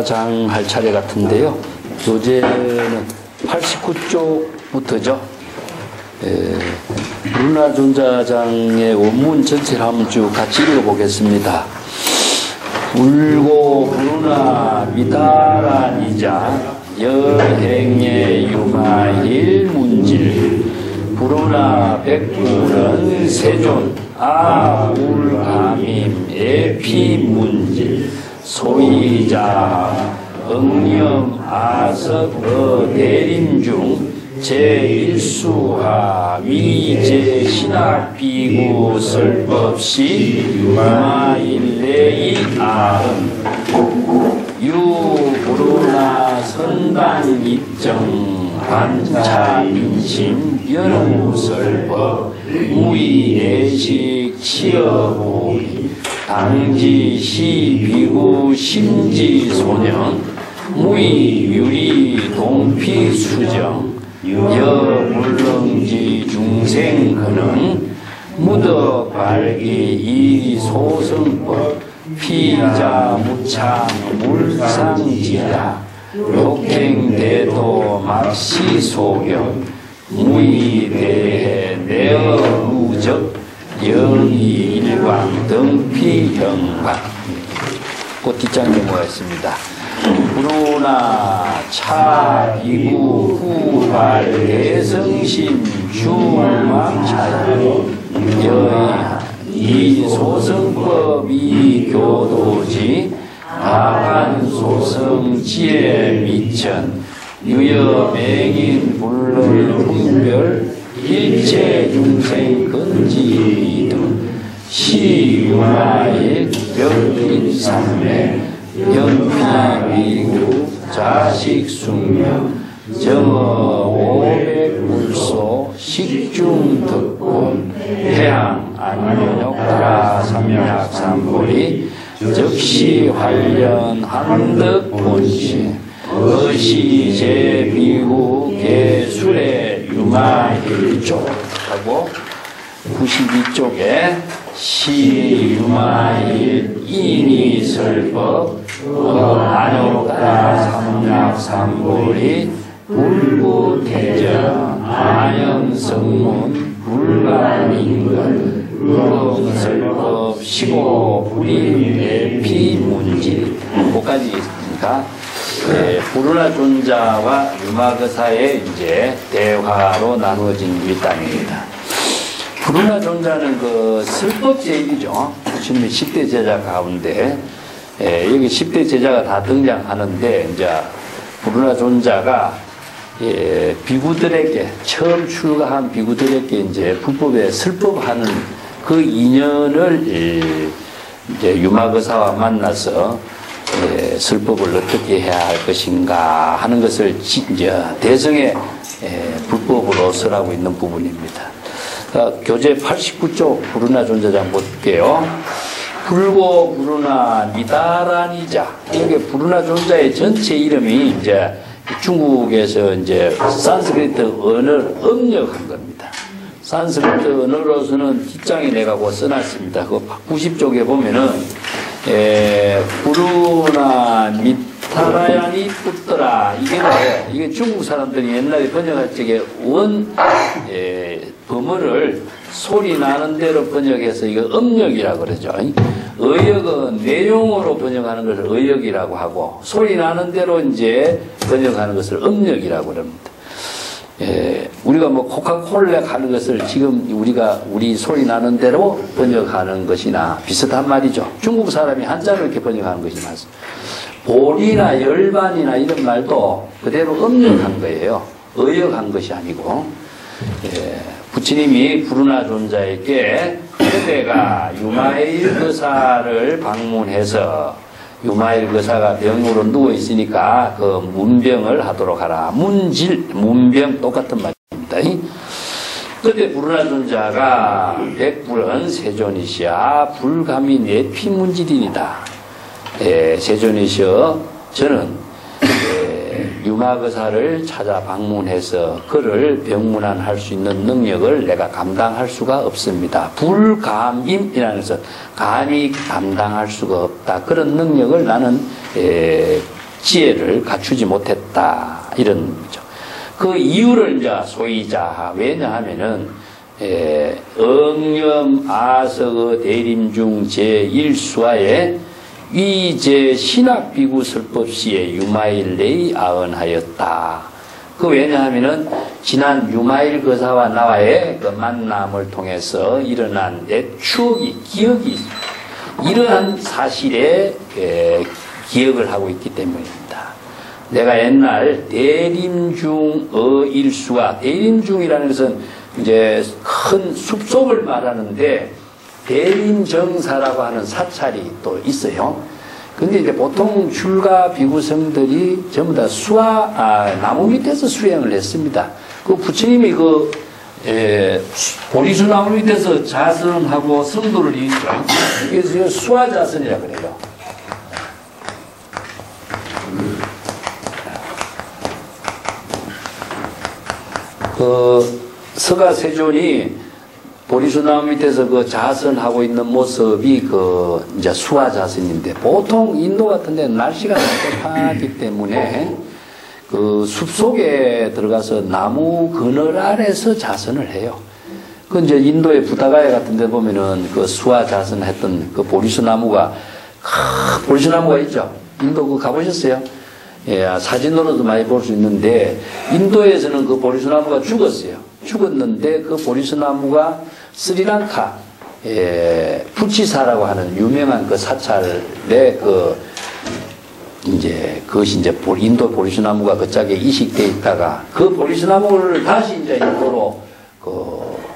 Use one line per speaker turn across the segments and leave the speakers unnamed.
존자장 할 차례 같은데요. 교재는 89쪽부터죠. 불운하 존자장의 원문 전체를 한번 쭉 같이 읽어보겠습니다. 울고 불운하 미다라니자 여행의 유마일 문질 불운하 백불은 세존 아울감임 에피문질 소이자 응염 아석어 대림중 제1수하 위제 신학비구 설법시 유마일레이 아흔 유불운하 선단 입정 반차인심 연우설법 무의애식 치어보기 당지시 비구 심지소년 무의유리 동피수정 여물렁지 중생근은 무더발기 이소성법 피자무창 물상지라 욕행대도 막시소경 무의대해 내어무적 영의일광 등피형박. 그 뒷장에 모였습니다. 불운하 차비구 후발 대성심 주망차야 여의 이소성법 이교도지 아간소성 지혜 미천 유여맹인 불론풍별 일체 중생 건지 등 시유마의 벽인삼매 연피위구 자식숙명 정어 오백불소 식중덕곤 해양 안면역가 삼약삼보리 즉시 활련 한덕본시 어시제비구 개술의 유마일족 하고 92쪽에 시유마일 인이설법 안옥다 삼약삼보리 불구대전 안영성문 불가민걸 불공설법 시고불인 내피문질. 그까지 있으니까 불운하 존자와 유마거사의 이제 대화로 나누어진 일단입니다. 불운하 존자는 그 설법제일이죠. 부처님의 10대 제자 가운데 여기 10대 제자가 다 등장하는데 이제 불운하 존자가 비구들에게 처음 출가한 비구들에게 이제 불법에 설법하는 그 인연을 이제 유마거사와 만나서 설법을 어떻게 해야 할 것인가 하는 것을 이제 대성의 불법으로 설하고 있는 부분입니다. 교재 89쪽 불운하 존자장 볼게요. 불고 불운하 미다라니자. 이게 불운하 존자의 전체 이름이 이제 중국에서 이제 산스크리트 언어를 음력한 겁니다. 산스크리트 언어로서는 뒷장에 내가고 써놨습니다. 그 90쪽에 보면은 불운하 미타라야니 붙더라. 이게 중국 사람들이 옛날에 번역할 적에 범어를 소리 나는 대로 번역해서 이거 음력이라고 그러죠. 의역은 내용으로 번역하는 것을 의역이라고 하고 소리 나는 대로 이제 번역하는 것을 음력이라고 그럽니다. 우리가 뭐 코카콜라 하는 것을 지금 우리 소리 나는 대로 번역하는 것이나 비슷한 말이죠. 중국 사람이 한자로 이렇게 번역하는 것이 맞습니다. 볼이나 열반이나 이런 말도 그대로 음력한 거예요. 의역한 것이 아니고. 부처님이 불운하 존자에게 그대가 유마일 거사를 방문해서 유마일 거사가 병으로 누워 있으니까 그 문병을 하도록 하라. 문병 똑같은 말입니다. 그때 불운하 존자가 백불은 세존이시야 불감이 내 피문질이니다. 세존이시여 저는 유마거사를 찾아 방문해서 그를 병문안할 수 있는 능력을 내가 감당할 수가 없습니다. 불감임이라는 것은 감히 감당할 수가 없다. 그런 능력을 나는 지혜를 갖추지 못했다. 이런 거죠. 그 이유를 이제 소이자. 왜냐하면은, 응염 아서의 대림중 제1수하에 위제 신학비구 설법시에 유마일레이 아언하였다. 그 왜냐하면은 지난 유마일 거사와 나와의 그 만남을 통해서 일어난 내 추억이 기억이 있습니다. 이러한 사실에 기억을 하고 있기 때문입니다. 내가 옛날 대림중의 일수가 대림중이라는 것은 이제 큰 숲속을 말하는데 대림정사라고 하는 사찰이 또 있어요. 근데 이제 보통 출가 비구성들이 전부 다 나무 밑에서 수행을 했습니다. 그 부처님이 보리수 나무 밑에서 자선하고 성도를 이루죠. 그래서 수화자선이라 그래요. 서가세존이 보리수 나무 밑에서 그 자선하고 있는 모습이 이제 수화자선인데, 보통 인도 같은 데는 날씨가 습하기 때문에 그 숲속에 들어가서 나무 그늘 아래서 자선을 해요. 그 이제 인도의 부다가야 같은 데 보면은 그 수화자선 했던 그 보리수 나무가 있죠. 인도 그거 가보셨어요? 예, 사진으로도 많이 볼 수 있는데, 인도에서는 그 보리수 나무가 죽었어요. 죽었는데 그 보리수 나무가 스리랑카 부치사라고 하는 유명한 그 사찰에 그것이 이제 인도 보리수 나무가 그 짝에 이식돼 있다가 그 보리수 나무를 다시 이제 인도로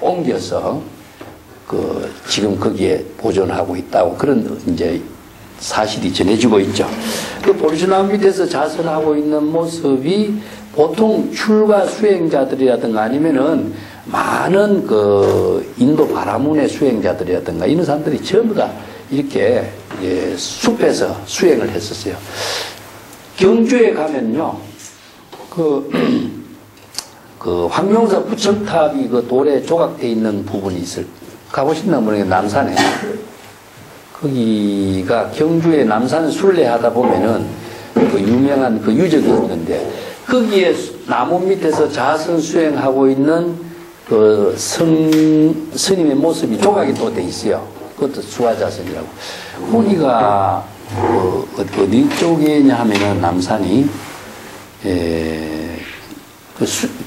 옮겨서 지금 거기에 보존하고 있다고 그런 이제 사실이 전해지고 있죠. 그 보리수 나무 밑에서 자선하고 있는 모습이 보통 출가 수행자들이라든가 아니면은 많은 인도 바라문의 수행자들이라든가 이런 사람들이 전부 다 이렇게 숲에서 수행을 했었어요. 경주에 가면요, 황명사 부청탑이 돌에 조각되어 있는 부분이 가보셨나 모르겠는데, 남산에. 거기가 경주의 남산 순례 하다 보면은 유명한 유적이 있는데, 거기에 나무 밑에서 자선 수행하고 있는 스님의 모습이 조각이 또 돼 있어요. 그것도 수화자선이라고. 거기가 어디 쪽이냐 하면은 남산이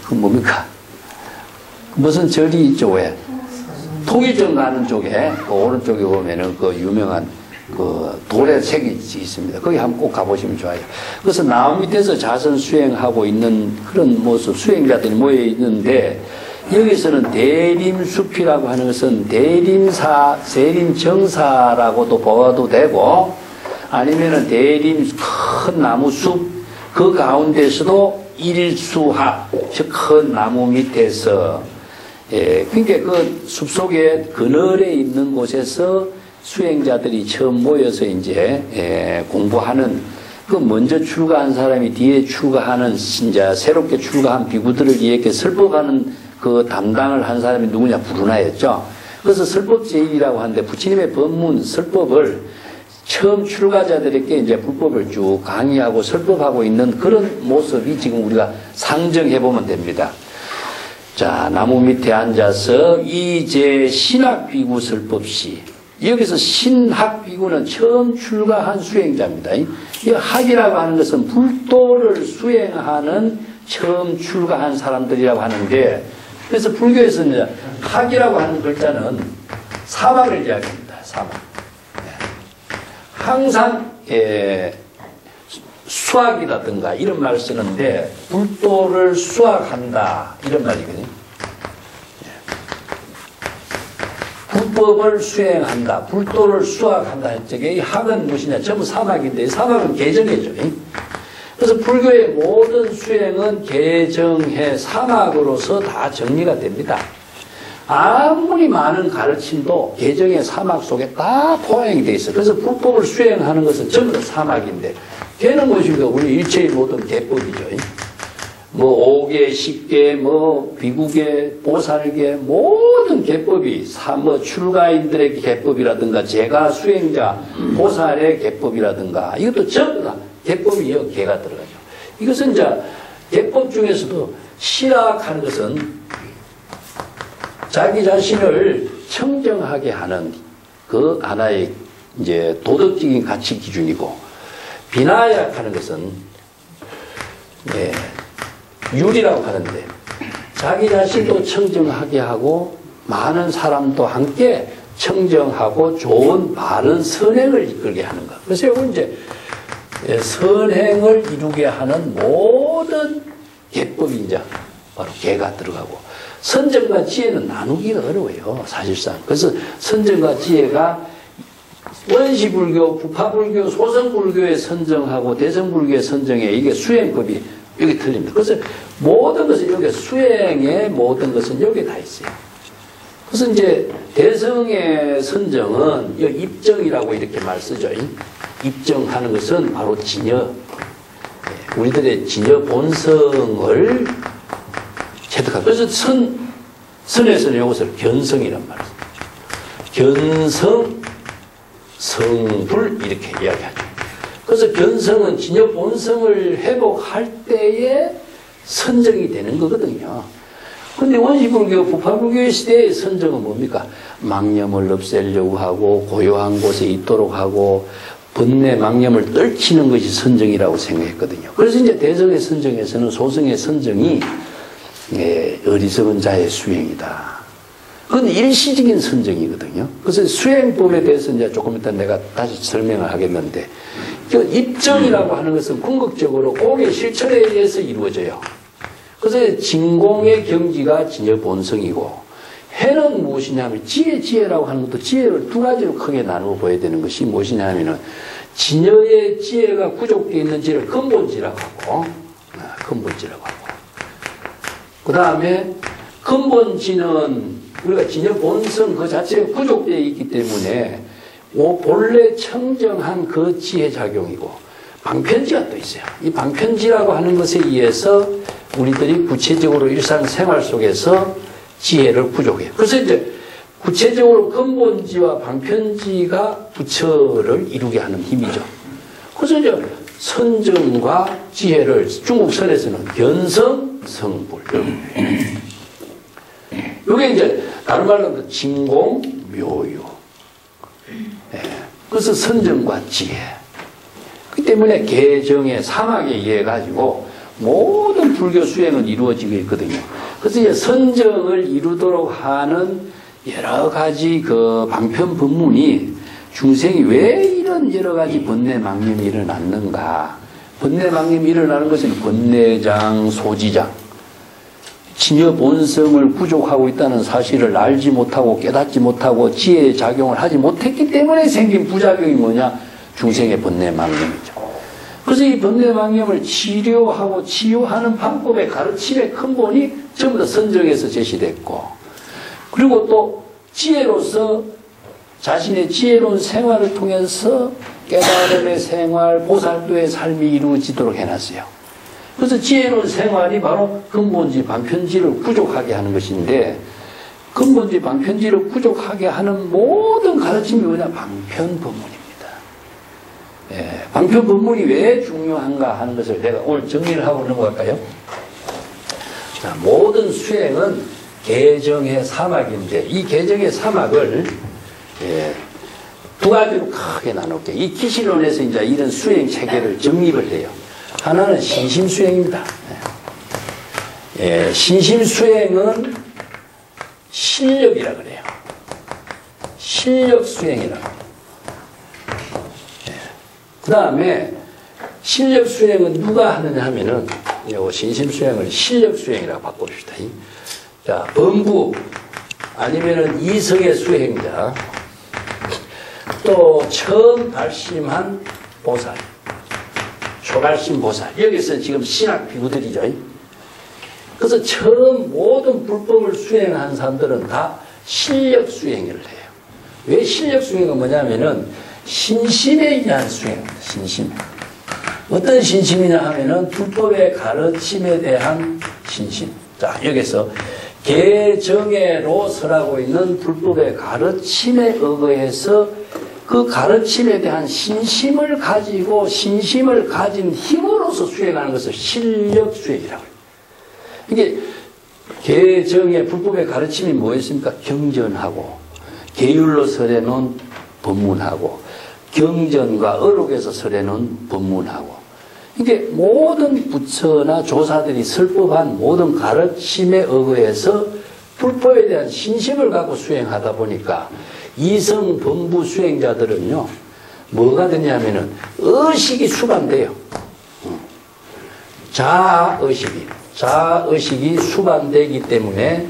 뭡니까? 무슨 절이 있죠, 왜? 통일정 가는 쪽에 오른쪽에 보면은 유명한 돌의 색이 있습니다. 거기 한번 꼭 가보시면 좋아요. 그래서 나무 밑에서 자선 수행하고 있는 그런 모습, 수행자들이 모여 있는데, 여기서는 대림숲이라고 하는 것은 대림정사라고도 보아도 되고, 아니면은 큰 나무숲, 그 가운데서도 일수하, 즉 큰 나무 밑에서, 그러니까 그 숲속에 그늘에 있는 곳에서 수행자들이 처음 모여서 이제 공부하는, 먼저 출가한 사람이 뒤에 출가하는, 이제 새롭게 출가한 비구들을 이렇게 설법하는 그 담당을 한 사람이 누구냐? 부르나였죠. 그래서 설법제일이라고 하는데, 부처님의 법문 설법을 처음 출가자들에게 이제 불법을 쭉 강의하고 설법하고 있는 그런 모습이 지금 우리가 상정해 보면 됩니다. 자, 나무 밑에 앉아서 이제 신학비구 설법시. 여기서 신학비구는 처음 출가한 수행자입니다. 이 학이라고 하는 것은 불도를 수행하는 처음 출가한 사람들이라고 하는데, 그래서 불교에서는 이제 학이라고 하는 글자는 사막을 이야기합니다. 사막. 항상 수학이라든가 이런 말을 쓰는데, 불도를 수학한다 이런 말이거든요. 불법을 수행한다, 불도를 수학한다. 이 학은 무엇이냐? 전부 사막인데, 사막은 개정해죠. 그래서 불교의 모든 수행은 개정해 사막으로서 다 정리가 됩니다. 아무리 많은 가르침도 개정의 사막 속에 다 포함이 되어 있어요. 그래서 불법을 수행하는 것은 전부 다 사막인데, 개는 무엇입니까? 우리 일체의 모든 개법이죠. 오계, 십계, 비구계, 보살계, 모든 개법이, 출가인들의 개법이라든가, 제가 수행자, 보살의 개법이라든가, 이것도 전부 다 계법이 여기 계가 들어가죠. 이것은 이제 계법 중에서도 실학하는 것은 자기 자신을 청정하게 하는 그 하나의 이제 도덕적인 가치 기준이고, 비나약하는 것은 율이라고 하는데 자기 자신도 청정하게 하고 많은 사람도 함께 청정하고 좋은 바른 선행을 이끌게 하는 것. 그래서 이건 이제 선행을 이루게 하는 모든 계법이 이제 바로 계가 들어가고, 선정과 지혜는 나누기가 어려워요, 사실상. 그래서 선정과 지혜가 원시불교, 부파불교, 소성불교의 선정하고 대성불교의 선정에 이게 수행법이 여기 틀립니다. 그래서 모든 것은 여기 수행의 모든 것은 여기 다 있어요. 그래서 이제 대성의 선정은 입정이라고 이렇게 말 쓰죠. 입정하는 것은 바로 진여, 우리들의 진여 본성을 체득하고, 그래서 선에서는 이것을 견성이란 말이에요. 견성, 성불 이렇게 이야기하죠. 그래서 견성은 진여 본성을 회복할 때에 선정이 되는 거거든요. 근데 원시불교, 부파불교의 시대의 선정은 뭡니까? 망념을 없애려고 하고, 고요한 곳에 있도록 하고, 번뇌 망념을 떨치는 것이 선정이라고 생각했거든요. 그래서 이제 대성의 선정에서는 소성의 선정이 어리석은 자의 수행이다. 그건 일시적인 선정이거든요. 그래서 수행법에 대해서 이제 조금 이따 내가 다시 설명을 하겠는데, 입정이라고 하는 것은 궁극적으로 공의 실천에 의해서 이루어져요. 그래서 진공의 경지가 진여 본성이고, 해는 무엇이냐면 지혜라고 하는 것도 지혜를 두 가지로 크게 나누어 보여야 되는 것이 무엇이냐면은 진여의 지혜가 구족되어 있는 지혜를 근본지라고 하고, 그 다음에 근본지는 우리가 진여 본성 그 자체가 구족되어 있기 때문에 본래 청정한 그 지혜 작용이고, 방편지가 또 있어요. 이 방편지라고 하는 것에 의해서 우리들이 구체적으로 일상생활 속에서 지혜를 구족해요. 그래서 이제 구체적으로 근본지와 방편지가 부처를 이루게 하는 힘이죠. 그래서 이제 선정과 지혜를 중국 선에서는 견성, 성불. 이게 이제 다른 말로 진공, 묘유. 그래서 선정과 지혜. 그 때문에 개정의 사막에 의해 가지고 모든 불교 수행은 이루어지고 있거든요. 그래서 이제 선정을 이루도록 하는 여러 가지 그 방편 법문이 중생이 왜 이런 여러 가지 번뇌 망념이 일어났는가. 번뇌 망념이 일어나는 것은 번뇌장, 소지장, 진여 본성을 부족하고 있다는 사실을 알지 못하고 깨닫지 못하고 지혜의 작용을 하지 못했기 때문에 생긴 부작용이 뭐냐? 중생의 번뇌 망념이죠. 그래서 이 번뇌 망념을 치료하고 치유하는 방법의 가르침의 근본이 전부 다 선정에서 제시됐고, 그리고 또 지혜로서 자신의 지혜로운 생활을 통해서 깨달음의 생활, 보살도의 삶이 이루어지도록 해놨어요. 그래서 지혜로운 생활이 바로 근본지, 방편지를 부족하게 하는 것인데, 근본지, 방편지를 부족하게 하는 모든 가르침이 뭐냐? 방편법문입니다. 방편법문이 왜 중요한가 하는 것을 내가 오늘 정리를 하고 넘어갈까요? 자, 모든 수행은 개정의 사막인데, 이 개정의 사막을 두 가지로 크게 나눌게요. 이 기실론에서 이제 이런 수행 체계를 정립을 해요. 하나는 신심수행입니다. 신심수행은 실력이라 그래요. 실력수행이라고. 그 다음에 실력수행은 누가 하느냐 하면은, 신심수행을 실력수행이라고 바꿔봅시다. 자, 범부, 아니면은 이성의 수행자, 또 처음 발심한 보살, 초발심 보살. 여기서 지금 신학 비구들이죠. 그래서 처음 모든 불법을 수행한 사람들은 다 실력 수행을 해요. 왜 실력 수행은 뭐냐면은 신심에 의한 수행입니다. 신심. 어떤 신심이냐 하면은 불법의 가르침에 대한 신심. 자, 여기서 개정애로 설하고 있는 불법의 가르침에 의거해서 그 가르침에 대한 신심을 가지고 신심을 가진 힘으로서 수행하는 것을 실력 수행이라고 해요. 이게 개정의 불법의 가르침이 뭐였습니까? 경전하고 계율로 설해놓은 법문하고 경전과 어록에서 설해놓은 법문하고 이게 모든 부처나 조사들이 설법한 모든 가르침에 의거해서 불법에 대한 신심을 갖고 수행하다 보니까 이성 범부 수행자들은요 뭐가 되냐면은 의식이 수반돼요. 자의식이 수반되기 때문에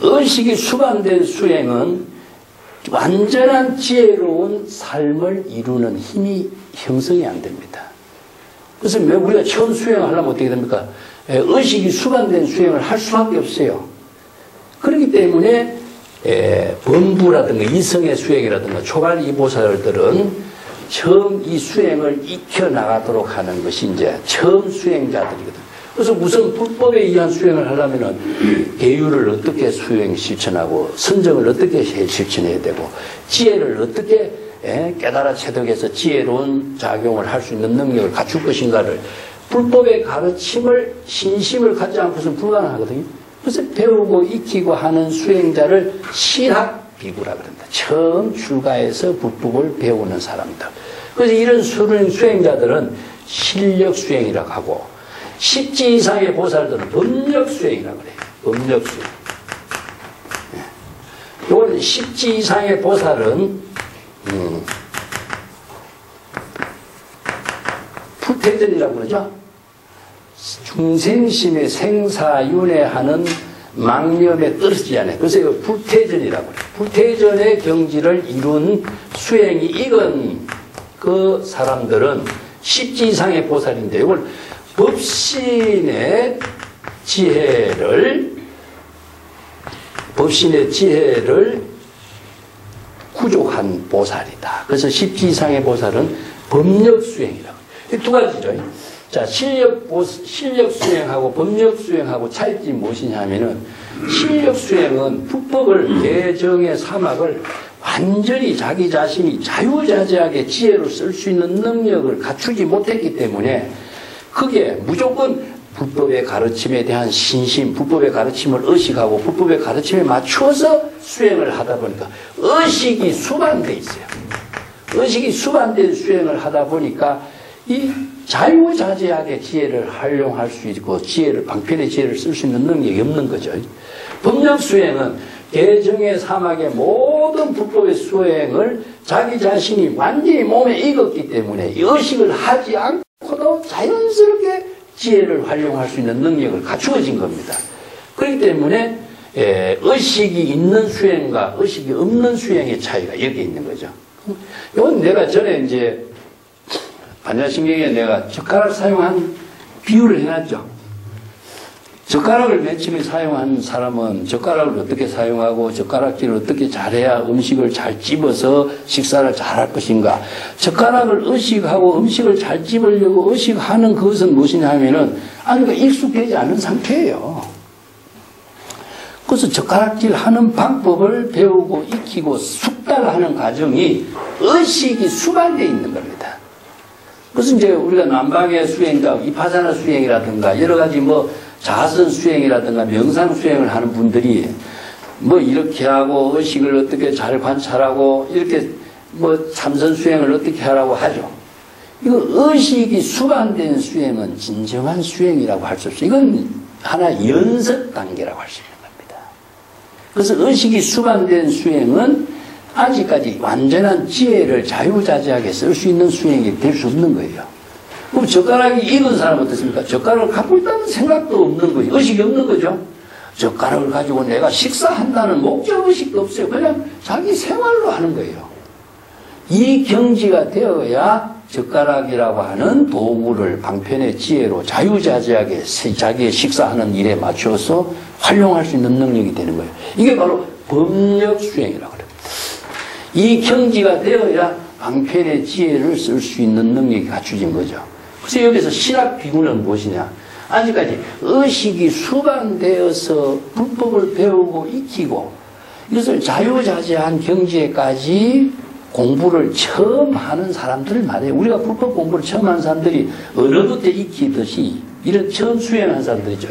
의식이 수반된 수행은 완전한 지혜로운 삶을 이루는 힘이 형성이 안 됩니다. 그래서 왜 우리가 처음 수행을 하려면 어떻게 됩니까? 의식이 수반된 수행을 할 수밖에 없어요. 그렇기 때문에 범부라든가 이성의 수행이라든가 초발 이보살들은 처음 이 수행을 익혀나가도록 하는 것이 이제 처음 수행자들이거든. 그래서 우선 불법에 의한 수행을 하려면은 계율을 어떻게 수행 실천하고 선정을 어떻게 실천해야 되고 지혜를 어떻게 깨달아 체득해서 지혜로운 작용을 할 수 있는 능력을 갖출 것인가를 불법의 가르침을 신심을 갖지 않고서는 불가능하거든요. 그래서 배우고 익히고 하는 수행자를 실학비구라 그럽니다. 처음 출가해서 불법을 배우는 사람들. 그래서 이런 수행자들은 실력 수행이라고 하고 10지 이상의 보살들은 법력 수행이라고 그래요. 법력 수행. 이건 10지 이상의 보살은 불태전이라고 그러죠. 중생심의 생사윤회하는 망념에 떨어지지 않아요. 그래서 이거 불태전이라고 그래요. 불태전의 경지를 이룬 수행이 익은 그 사람들은 10지 이상의 보살인데 이걸 법신의 지혜를 구족한 보살이다. 그래서 10지 이상의 보살은 법력 수행이라고. 이 두 가지죠. 자, 실력 수행하고 법력 수행하고 차이점이 무엇이냐 하면은 실력 수행은 불법을 개정의 사막을 완전히 자기 자신이 자유자재하게 지혜로 쓸 수 있는 능력을 갖추지 못했기 때문에 그게 무조건 불법의 가르침에 대한 신심, 불법의 가르침을 의식하고 불법의 가르침에 맞추어서 수행을 하다 보니까 의식이 수반돼 있어요. 의식이 수반된 수행을 하다 보니까 이 자유자재하게 지혜를 활용할 수 있고 방편의 지혜를 쓸 수 있는 능력이 없는 거죠. 법력 수행은 개정의 사막의 모든 불법의 수행을 자기 자신이 완전히 몸에 익었기 때문에 의식을 하지 않고도 자연스럽게 지혜를 활용할 수 있는 능력을 갖추어진 겁니다. 그렇기 때문에 의식이 있는 수행과 의식이 없는 수행의 차이가 여기 있는 거죠. 이건 내가 전에 이제 반야신경에 내가 젓가락 사용한 비유를 해놨죠. 젓가락을 맨 처음에 사용한 사람은 젓가락을 어떻게 사용하고 젓가락질을 어떻게 잘해야 음식을 잘 집어서 식사를 잘할 것인가. 젓가락을 의식하고 음식을 잘 집으려고 의식하는 그것은 무엇이냐 하면은 아직 익숙되지 않은 상태예요. 그래서 젓가락질 하는 방법을 배우고 익히고 숙달하는 과정이 의식이 수반되어 있는 겁니다. 그래서 이제 우리가 남방의 수행자, 이파사나 수행이라든가 여러 가지 자선 수행이라든가 명상 수행을 하는 분들이 이렇게 하고 의식을 어떻게 잘 관찰하고 이렇게 참선 수행을 어떻게 하라고 하죠. 이거 의식이 수반된 수행은 진정한 수행이라고 할 수 없어요. 이건 하나 연습 단계라고 할 수 있는 겁니다. 그래서 의식이 수반된 수행은 아직까지 완전한 지혜를 자유자재하게 쓸 수 있는 수행이 될 수 없는 거예요. 그럼 젓가락이 익은 사람은 어떻습니까? 젓가락을 갖고 있다는 생각도 없는 거예요. 의식이 없는 거죠. 젓가락을 가지고 내가 식사한다는 목적의식도 없어요. 그냥 자기 생활로 하는 거예요. 이 경지가 되어야 젓가락이라고 하는 도구를 방편의 지혜로 자유자재하게 자기의 식사하는 일에 맞춰서 활용할 수 있는 능력이 되는 거예요. 이게 바로 법력 수행이라고 그래요. 이 경지가 되어야 방편의 지혜를 쓸 수 있는 능력이 갖춰진 거죠. 그래서 여기서 실학비구는 무엇이냐? 아직까지 의식이 수반되어서 불법을 배우고 익히고 이것을 자유자재한 경지에까지 공부를 처음 하는 사람들 말이에요. 우리가 불법 공부를 처음 하는 사람들이 언어부터 익히듯이 이런 처음 수행한 사람들이죠.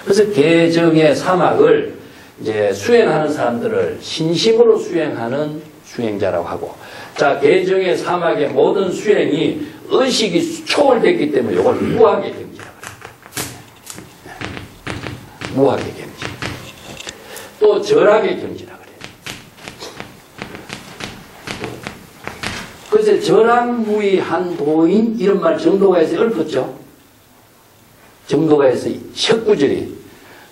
그래서 개정의 사막을 이제 수행하는 사람들을 신심으로 수행하는 수행자라고 하고, 자, 개정의 사막의 모든 수행이 의식이 초월됐기 때문에 이걸 무학의 경지라고 해요. 무학의 경지. 또 절학의 경지라고 그래요. 그래서 절학무의한 도인 이런 말 정도가에서 읊었죠. 정도가에서 혁구절이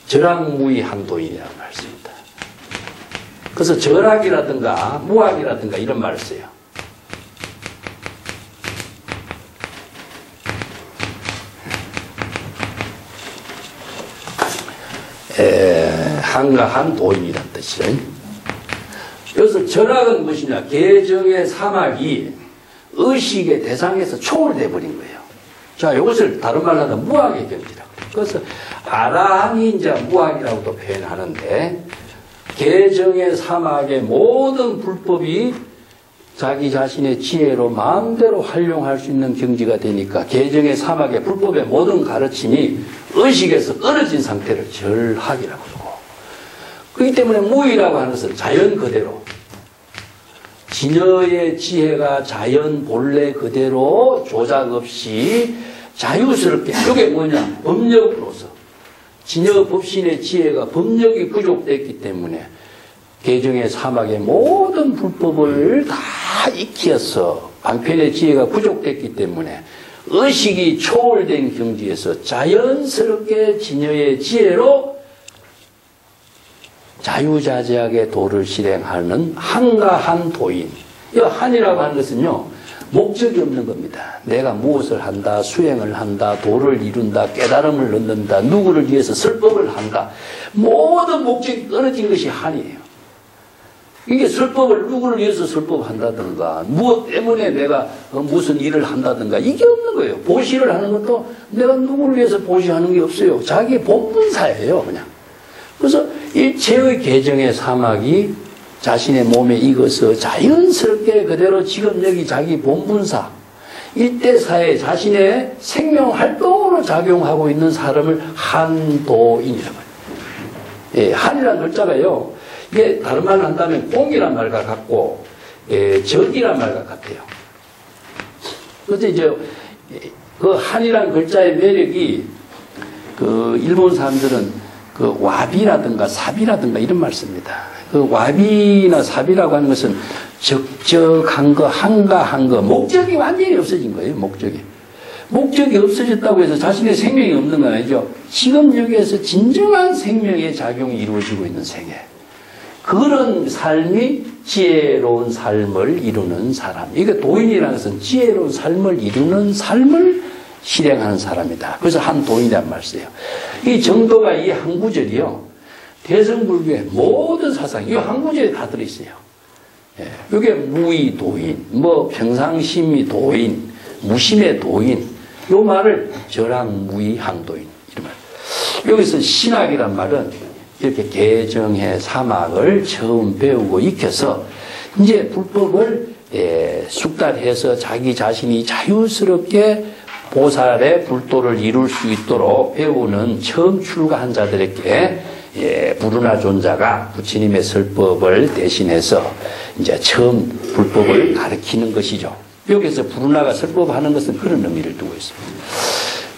절학무의한 도인이라는 말을 씁니다. 그래서 절학이라든가 무학이라든가 이런 말을 써요. 한가한 도인이란 뜻이죠. 여기서 절학은 무엇이냐? 개정의 사막이 의식의 대상에서 초월돼 버린 거예요. 자, 이것을 다른 말로 하면 무학의 경지라고. 그래서 아라한이 이제 무학이라고도 표현하는데, 개정의 사막의 모든 불법이 자기 자신의 지혜로 마음대로 활용할 수 있는 경지가 되니까 개정의 사막의 불법의 모든 가르침이 의식에서 떨어진 상태를 절학이라고 하고, 그렇기 때문에 무의라고 하는 것은 자연 그대로, 진여의 지혜가 자연 본래 그대로 조작 없이 자유스럽게, 이게 뭐냐? 법력으로서 진여 법신의 지혜가 법력이 부족됐기 때문에 개정의 사막의 모든 불법을 다 익혀서 방편의 지혜가 부족됐기 때문에 의식이 초월된 경지에서 자연스럽게 진여의 지혜로 자유자재하게 도를 실행하는 한가한 도인. 이 한이라고 하는 것은요, 목적이 없는 겁니다. 내가 무엇을 한다, 수행을 한다, 도를 이룬다, 깨달음을 얻는다, 누구를 위해서 설법을 한다. 모든 목적이 떨어진 것이 한이에요. 이게 설법을 누구를 위해서 설법한다든가, 무엇 때문에 내가 무슨 일을 한다든가, 이게 없는 거예요. 보시를 하는 것도 내가 누구를 위해서 보시하는 게 없어요. 자기 본분사예요, 그냥. 그래서 일체의 개정의 사막이 자신의 몸에 익어서 자연스럽게 그대로 지금 여기 자기 본분사, 일대사에 자신의 생명활동으로 작용하고 있는 사람을 한도인이라고 해요. 예, 한이라는 글자가요, 이게 다른 말로 한다면 공이란 말과 같고, 적이란 말과 같아요. 그래서 이제 그 한이란 글자의 매력이 그 일본 사람들은 그 와비라든가 사비라든가 이런 말 씁니다. 그 와비나 사비라고 하는 것은 적적한 거, 한가한 거, 목적이 완전히 없어진 거예요, 목적이. 목적이 없어졌다고 해서 자신의 생명이 없는 건 아니죠. 지금 여기에서 진정한 생명의 작용이 이루어지고 있는 세계. 그런 삶이 지혜로운 삶을 이루는 사람. 이게 도인이라는 것은 지혜로운 삶을 이루는 삶을 실행하는 사람이다. 그래서 한 도인이란 말을 써요. 이 정도가 이 한 구절이요, 대승불교의 모든 사상, 이 한 구절에 다 들어있어요. 예, 이게 무의 도인, 뭐 평상심이 도인, 무심의 도인, 이 말을 절학무의 한도인, 이런 말. 여기서 신학이란 말은 이렇게 개정의 사막을 처음 배우고 익혀서 이제 불법을 숙달해서 자기 자신이 자유스럽게 보살의 불도를 이룰 수 있도록 배우는 처음 출가한 자들에게 부르나 존자가 부처님의 설법을 대신해서 이제 처음 불법을 가르치는 것이죠. 여기서 부르나가 설법하는 것은 그런 의미를 두고 있습니다.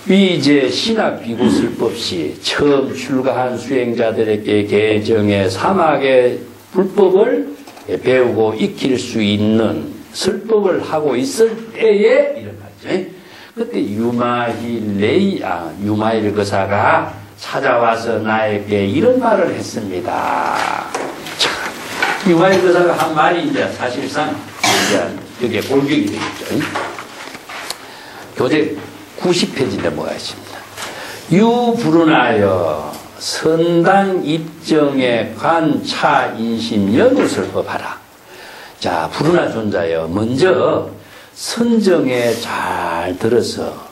이 이제 신학 비구 설법시 처음 출가한 수행자들에게 개정의 사막의 불법을 배우고 익힐 수 있는 설법을 하고 있을 때에 이런 말이죠. 그때 유마일 거사가 찾아와서 나에게 이런 말을 했습니다. 참, 유마일 거사가 한 말이 이제 사실상 이제 여기에 골격이 되겠죠. 교재 90페이지인데 뭐가 있습니다. 유부르나여 선당 입정에 관차 인심 연우설 법하라. 자, 부르나 존자여, 먼저 선정에 잘 들어서,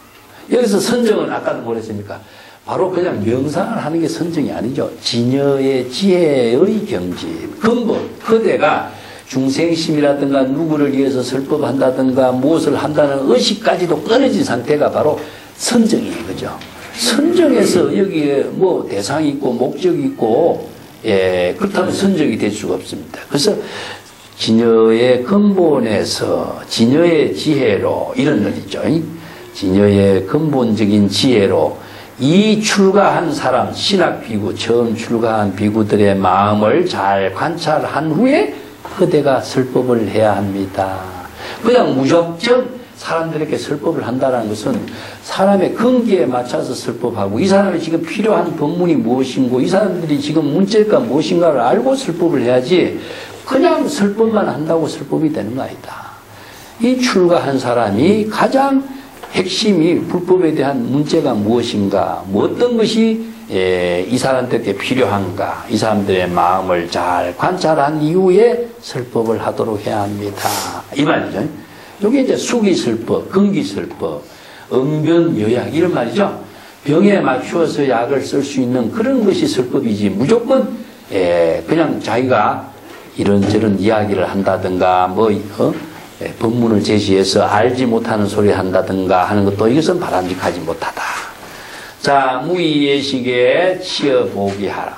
여기서 선정은 아까도 뭐랬습니까? 바로 그냥 명상을 하는 게 선정이 아니죠. 진여의 지혜의 경지, 근본, 그대가 중생심이라든가 누구를 위해서 설법한다든가 무엇을 한다는 의식까지도 끊어진 상태가 바로 선정이에요. 그죠? 선정해서 여기에 뭐 대상이 있고 목적이 있고, 예, 그렇다면 선정이 될 수가 없습니다. 그래서 진여의 근본에서 진여의 지혜로 이런 말이죠. 진여의 근본적인 지혜로 이 출가한 사람, 신학 비구, 처음 출가한 비구들의 마음을 잘 관찰한 후에 그대가 설법을 해야 합니다. 그냥 무조건 사람들에게 설법을 한다는 것은 사람의 근기에 맞춰서 설법하고 이 사람이 지금 필요한 법문이 무엇인고 이 사람들이 지금 문제가 무엇인가를 알고 설법을 해야지 그냥 설법만 한다고 설법이 되는 거 아니다. 이 출가한 사람이 가장 핵심이 불법에 대한 문제가 무엇인가, 어떤 것이 이 사람들에게 필요한가, 이 사람들의 마음을 잘 관찰한 이후에 설법을 하도록 해야 합니다. 이 말이죠. 이게 이제 수기설법, 근기설법, 응변요약 이런 말이죠. 병에 맞추어서 약을 쓸 수 있는 그런 것이 설법이지 무조건 그냥 자기가 이런저런 이야기를 한다든가 법문을 제시해서 알지 못하는 소리 한다든가 하는 것도 이것은 바람직하지 못하다. 자, 무의예식에 치어 보기하라.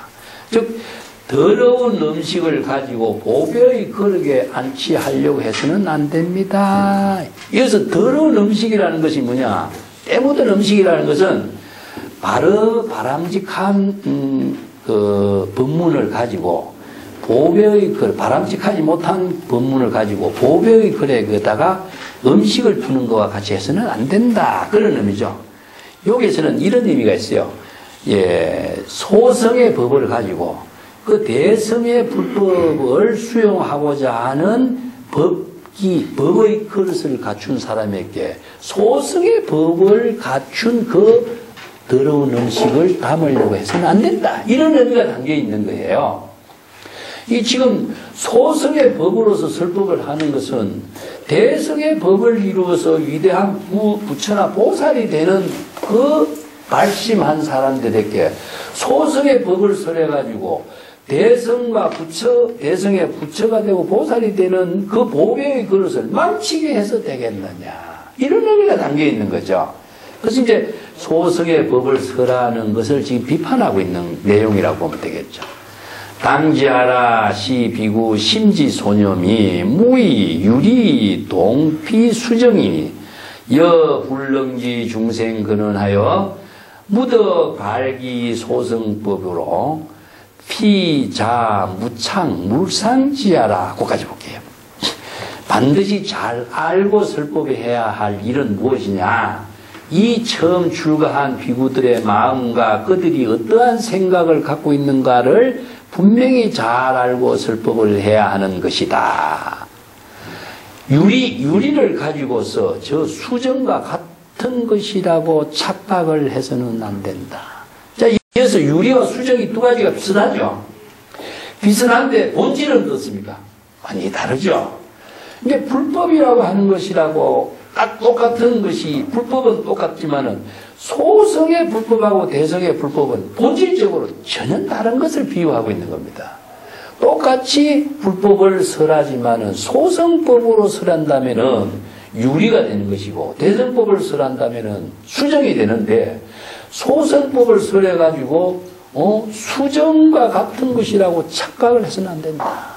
즉 더러운 음식을 가지고 보배의 그릇에 안치하려고 해서는 안 됩니다. 여기서 더러운 음식이라는 것이 뭐냐? 때 묻은 음식이라는 것은 바로 바람직한 그 법문을 가지고 보배의 그릇, 바람직하지 못한 법문을 가지고 보배의 그릇에다가 음식을 푸는 것과 같이 해서는 안 된다. 그런 의미죠. 여기에서는 이런 의미가 있어요. 예, 소성의 법을 가지고 그 대성의 불법을 수용하고자 하는 법의 그릇을 갖춘 사람에게 소성의 법을 갖춘 그 더러운 음식을 담으려고 해서는 안 된다. 이런 의미가 담겨 있는 거예요. 이 지금 소성의 법으로서 설법을 하는 것은 대성의 법을 이루어서 위대한 부처나 보살이 되는 그 발심한 사람들에게 소성의 법을 설해가지고 대성과 부처, 대성의 부처가 되고 보살이 되는 그 보배의 그릇을 망치게 해서 되겠느냐. 이런 의미가 담겨 있는 거죠. 그래서 이제 소성의 법을 설하는 것을 지금 비판하고 있는 내용이라고 보면 되겠죠. 당지하라 시 비구 심지소념이 무의 유리 동피 수정이니 여 불능지 중생 근원하여 무더 발기 소성법으로 피자 무창 물상지하라. 거기까지 볼게요. 반드시 잘 알고 설법해야 할 일은 무엇이냐. 이 처음 출가한 비구들의 마음과 그들이 어떠한 생각을 갖고 있는가를 분명히 잘 알고 설법을 해야 하는 것이다. 유리를 가지고서 저 수정과 같은 것이라고 착각을 해서는 안 된다. 자, 이어서 유리와 수정이 두 가지가 비슷하죠. 비슷한데 본질은 어떻습니까? 많이 다르죠. 근데 불법이라고 하는 것이라고 딱 똑같은 것이 불법은 똑같지만은 소성의 불법하고 대성의 불법은 본질적으로 전혀 다른 것을 비유하고 있는 겁니다. 똑같이 불법을 설하지만은 소성법으로 설한다면은 유리가 되는 것이고 대성법을 설한다면은 수정이 되는데 소성법을 설해가지고 수정과 같은 것이라고 착각을 해서는 안 된다.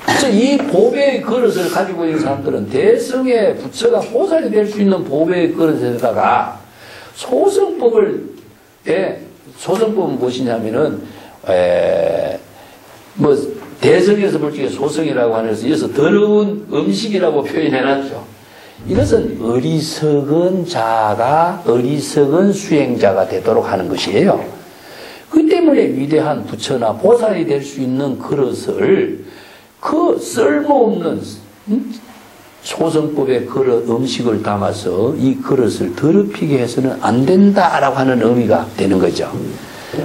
그래서 이 보배의 그릇을 가지고 있는 사람들은 대성의 부처가 보살이 될 수 있는 보배의 그릇에다가 소성법은 무엇이냐면은, 대성에서 볼 적에 소성이라고 하면서 이어서 더러운 음식이라고 표현해놨죠. 이것은 어리석은 자가, 어리석은 수행자가 되도록 하는 것이에요. 그 때문에 위대한 부처나 보살이 될 수 있는 그릇을 그 쓸모없는 소성법의 그릇, 음식을 담아서 이 그릇을 더럽히게 해서는 안 된다라고 하는 의미가 되는 거죠.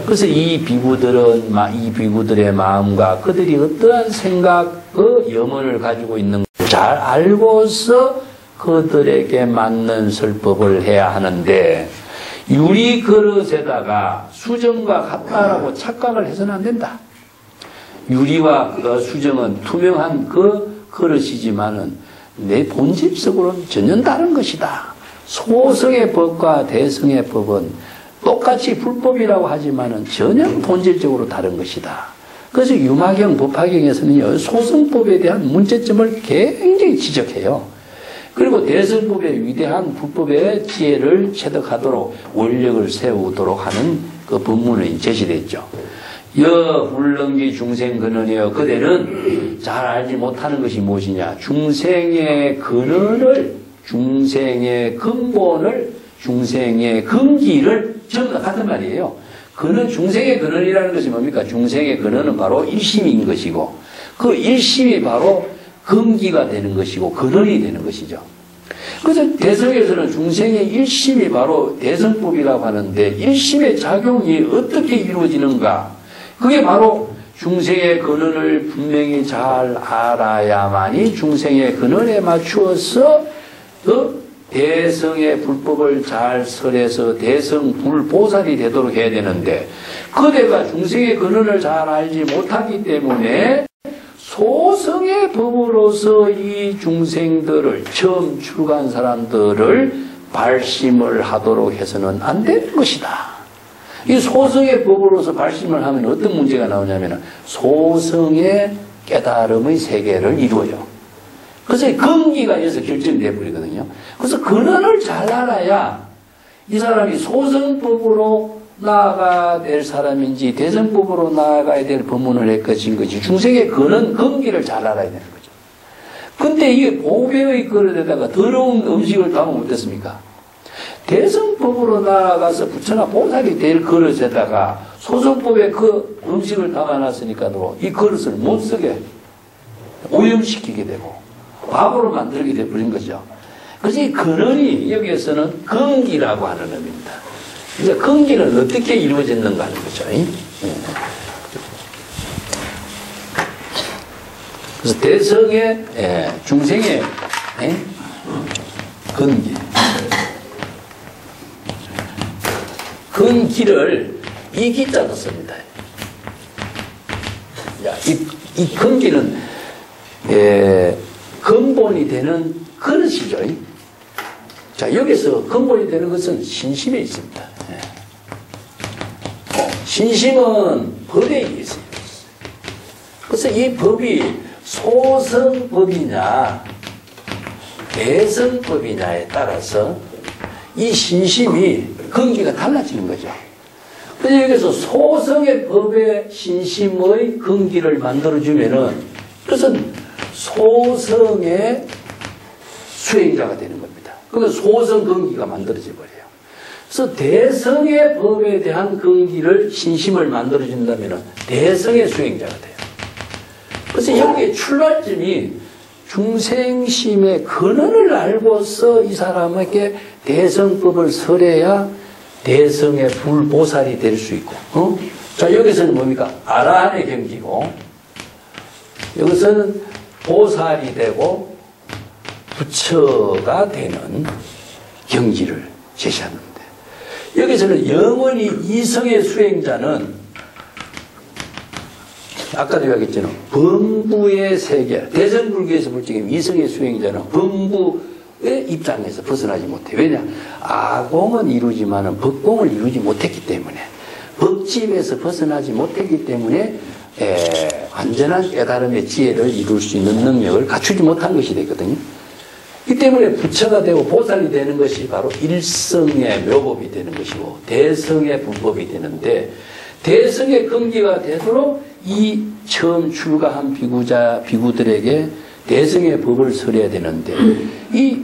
그래서 이 비구들은, 이 비구들의 마음과 그들이 어떠한 생각, 그 염원을 가지고 있는 걸 잘 알고서 그들에게 맞는 설법을 해야 하는데, 유리 그릇에다가 수정과 같다라고 착각을 해서는 안 된다. 유리와 수정은 투명한 그 그릇이지만은 내 본질적으로는 전혀 다른 것이다. 소성의 법과 대성의 법은 똑같이 불법이라고 하지만은 전혀 본질적으로 다른 것이다. 그래서 유마경 법화경에서는요, 소성법에 대한 문제점을 굉장히 지적해요. 그리고 대성법의 위대한 불법의 지혜를 체득하도록 원력을 세우도록 하는 그 법문이 제시되어 있죠. 여 불능기 중생 근원이여, 그대는 잘 알지 못하는 것이 무엇이냐. 중생의 근원을, 중생의 근본을, 중생의 근기를 전부 다 같은 말이에요. 근원, 중생의 근원이라는 것이 뭡니까? 중생의 근원은 바로 일심인 것이고, 그 일심이 바로 근기가 되는 것이고 근원이 되는 것이죠. 그래서 대성에서는 중생의 일심이 바로 대성법이라고 하는데, 일심의 작용이 어떻게 이루어지는가? 그게 바로 중생의 근원을 분명히 잘 알아야만이 중생의 근원에 맞추어서 그 대성의 불법을 잘 설해서 대성 불보살이 되도록 해야 되는데, 그대가 중생의 근원을 잘 알지 못하기 때문에 소성의 법으로서 이 중생들을, 처음 출가한 사람들을 발심을 하도록 해서는 안 되는 것이다. 이 소성의 법으로서 발심을 하면 어떤 문제가 나오냐면 소성의 깨달음의 세계를 이루어요. 그래서 근기가 여기서 결정되어 버리거든요. 그래서 근원을 잘 알아야 이 사람이 소성법으로 나아가야 될 사람인지 대성법으로 나아가야 될 법문을 할 것인지 중생의 근원, 근기를 잘 알아야 되는 거죠. 근데 이게 보배의 그릇에다가 더러운 음식을 담으면 어떻습니까? 대성법으로 나아가서 부처나 보살이 될 그릇에다가 소성법의 그 음식을 담아놨으니까도 이 그릇을 못 쓰게 오염시키게 되고 밥으로 만들게 되어버린 거죠. 그래서 이 근원이 여기에서는 근기라고 하는 의미입니다. 이제 근기는 어떻게 이루어졌는가 하는 거죠. 그래서 대성의, 중생의 근기. 근기를 이기자로 씁니다. 이 근기는 근본이 되는 그릇이죠. 자, 여기서 근본이 되는 것은 신심에 있습니다. 신심은 법에 있습니다. 그래서 이 법이 소성법이냐 대성법이냐에 따라서 이 신심이 근기가 달라지는 거죠. 그래서 여기서 소성의 법의 신심의 근기를 만들어주면은 그것은 소성의 수행자가 되는 겁니다. 그래서 소성 근기가 만들어져 버려요. 그래서 대성의 법에 대한 근기를 신심을 만들어준다면 대성의 수행자가 돼요. 그래서 여기에 출발점이 중생심의 근원을 알고서 이 사람에게 대성법을 설해야 대성의 불보살이 될 수 있고, 자, 여기서는 뭡니까? 아라한의 경지고, 여기서는 보살이 되고 부처가 되는 경지를 제시하는데, 여기서는 영원히 이성의 수행자는 아까도 이야기했잖아요. 범부의 세계, 대성불교에서 볼 적에 이성의 수행자는 범부의 입장에서 벗어나지 못해. 왜냐? 아공은 이루지만은 법공을 이루지 못했기 때문에, 법집에서 벗어나지 못했기 때문에 완전한 깨달음의 지혜를 이룰 수 있는 능력을 갖추지 못한 것이 되거든요. 이 때문에 부처가 되고 보살이 되는 것이 바로 일성의 묘법이 되는 것이고 대성의 불법이 되는데, 대성의 근기가 되도록 이 처음 출가한 비구들에게 대성의 법을 설해야 되는데, 이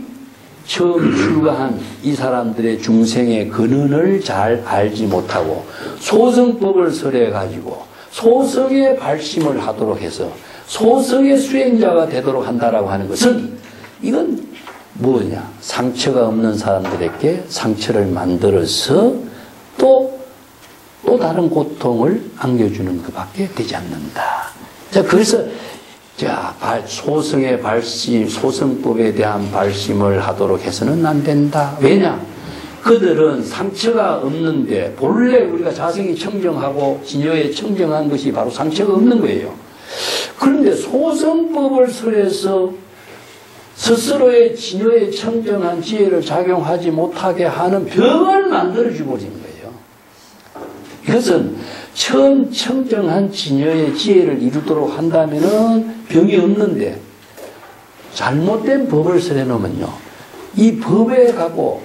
처음 출가한 이 사람들의 중생의 근원을 잘 알지 못하고 소성법을 설해 가지고 소성의 발심을 하도록 해서 소성의 수행자가 되도록 한다라고 하는 것은, 이건 뭐냐? 상처가 없는 사람들에게 상처를 만들어서 또 다른 고통을 안겨주는 것밖에 되지 않는다. 자, 그래서 자, 소성의 발심, 소성법에 대한 발심을 하도록 해서는 안 된다. 왜냐? 그들은 상처가 없는데 본래 우리가 자성이 청정하고 진여에 청정한 것이 바로 상처가 없는 거예요. 그런데 소성법을 설해서 스스로의 진여에 청정한 지혜를 작용하지 못하게 하는 병을 만들어주고 있는 거예요. 이것은 처음 청정한 진여의 지혜를 이루도록 한다면은 병이 없는데 잘못된 법을 설해 놓으면요, 이 법에 가고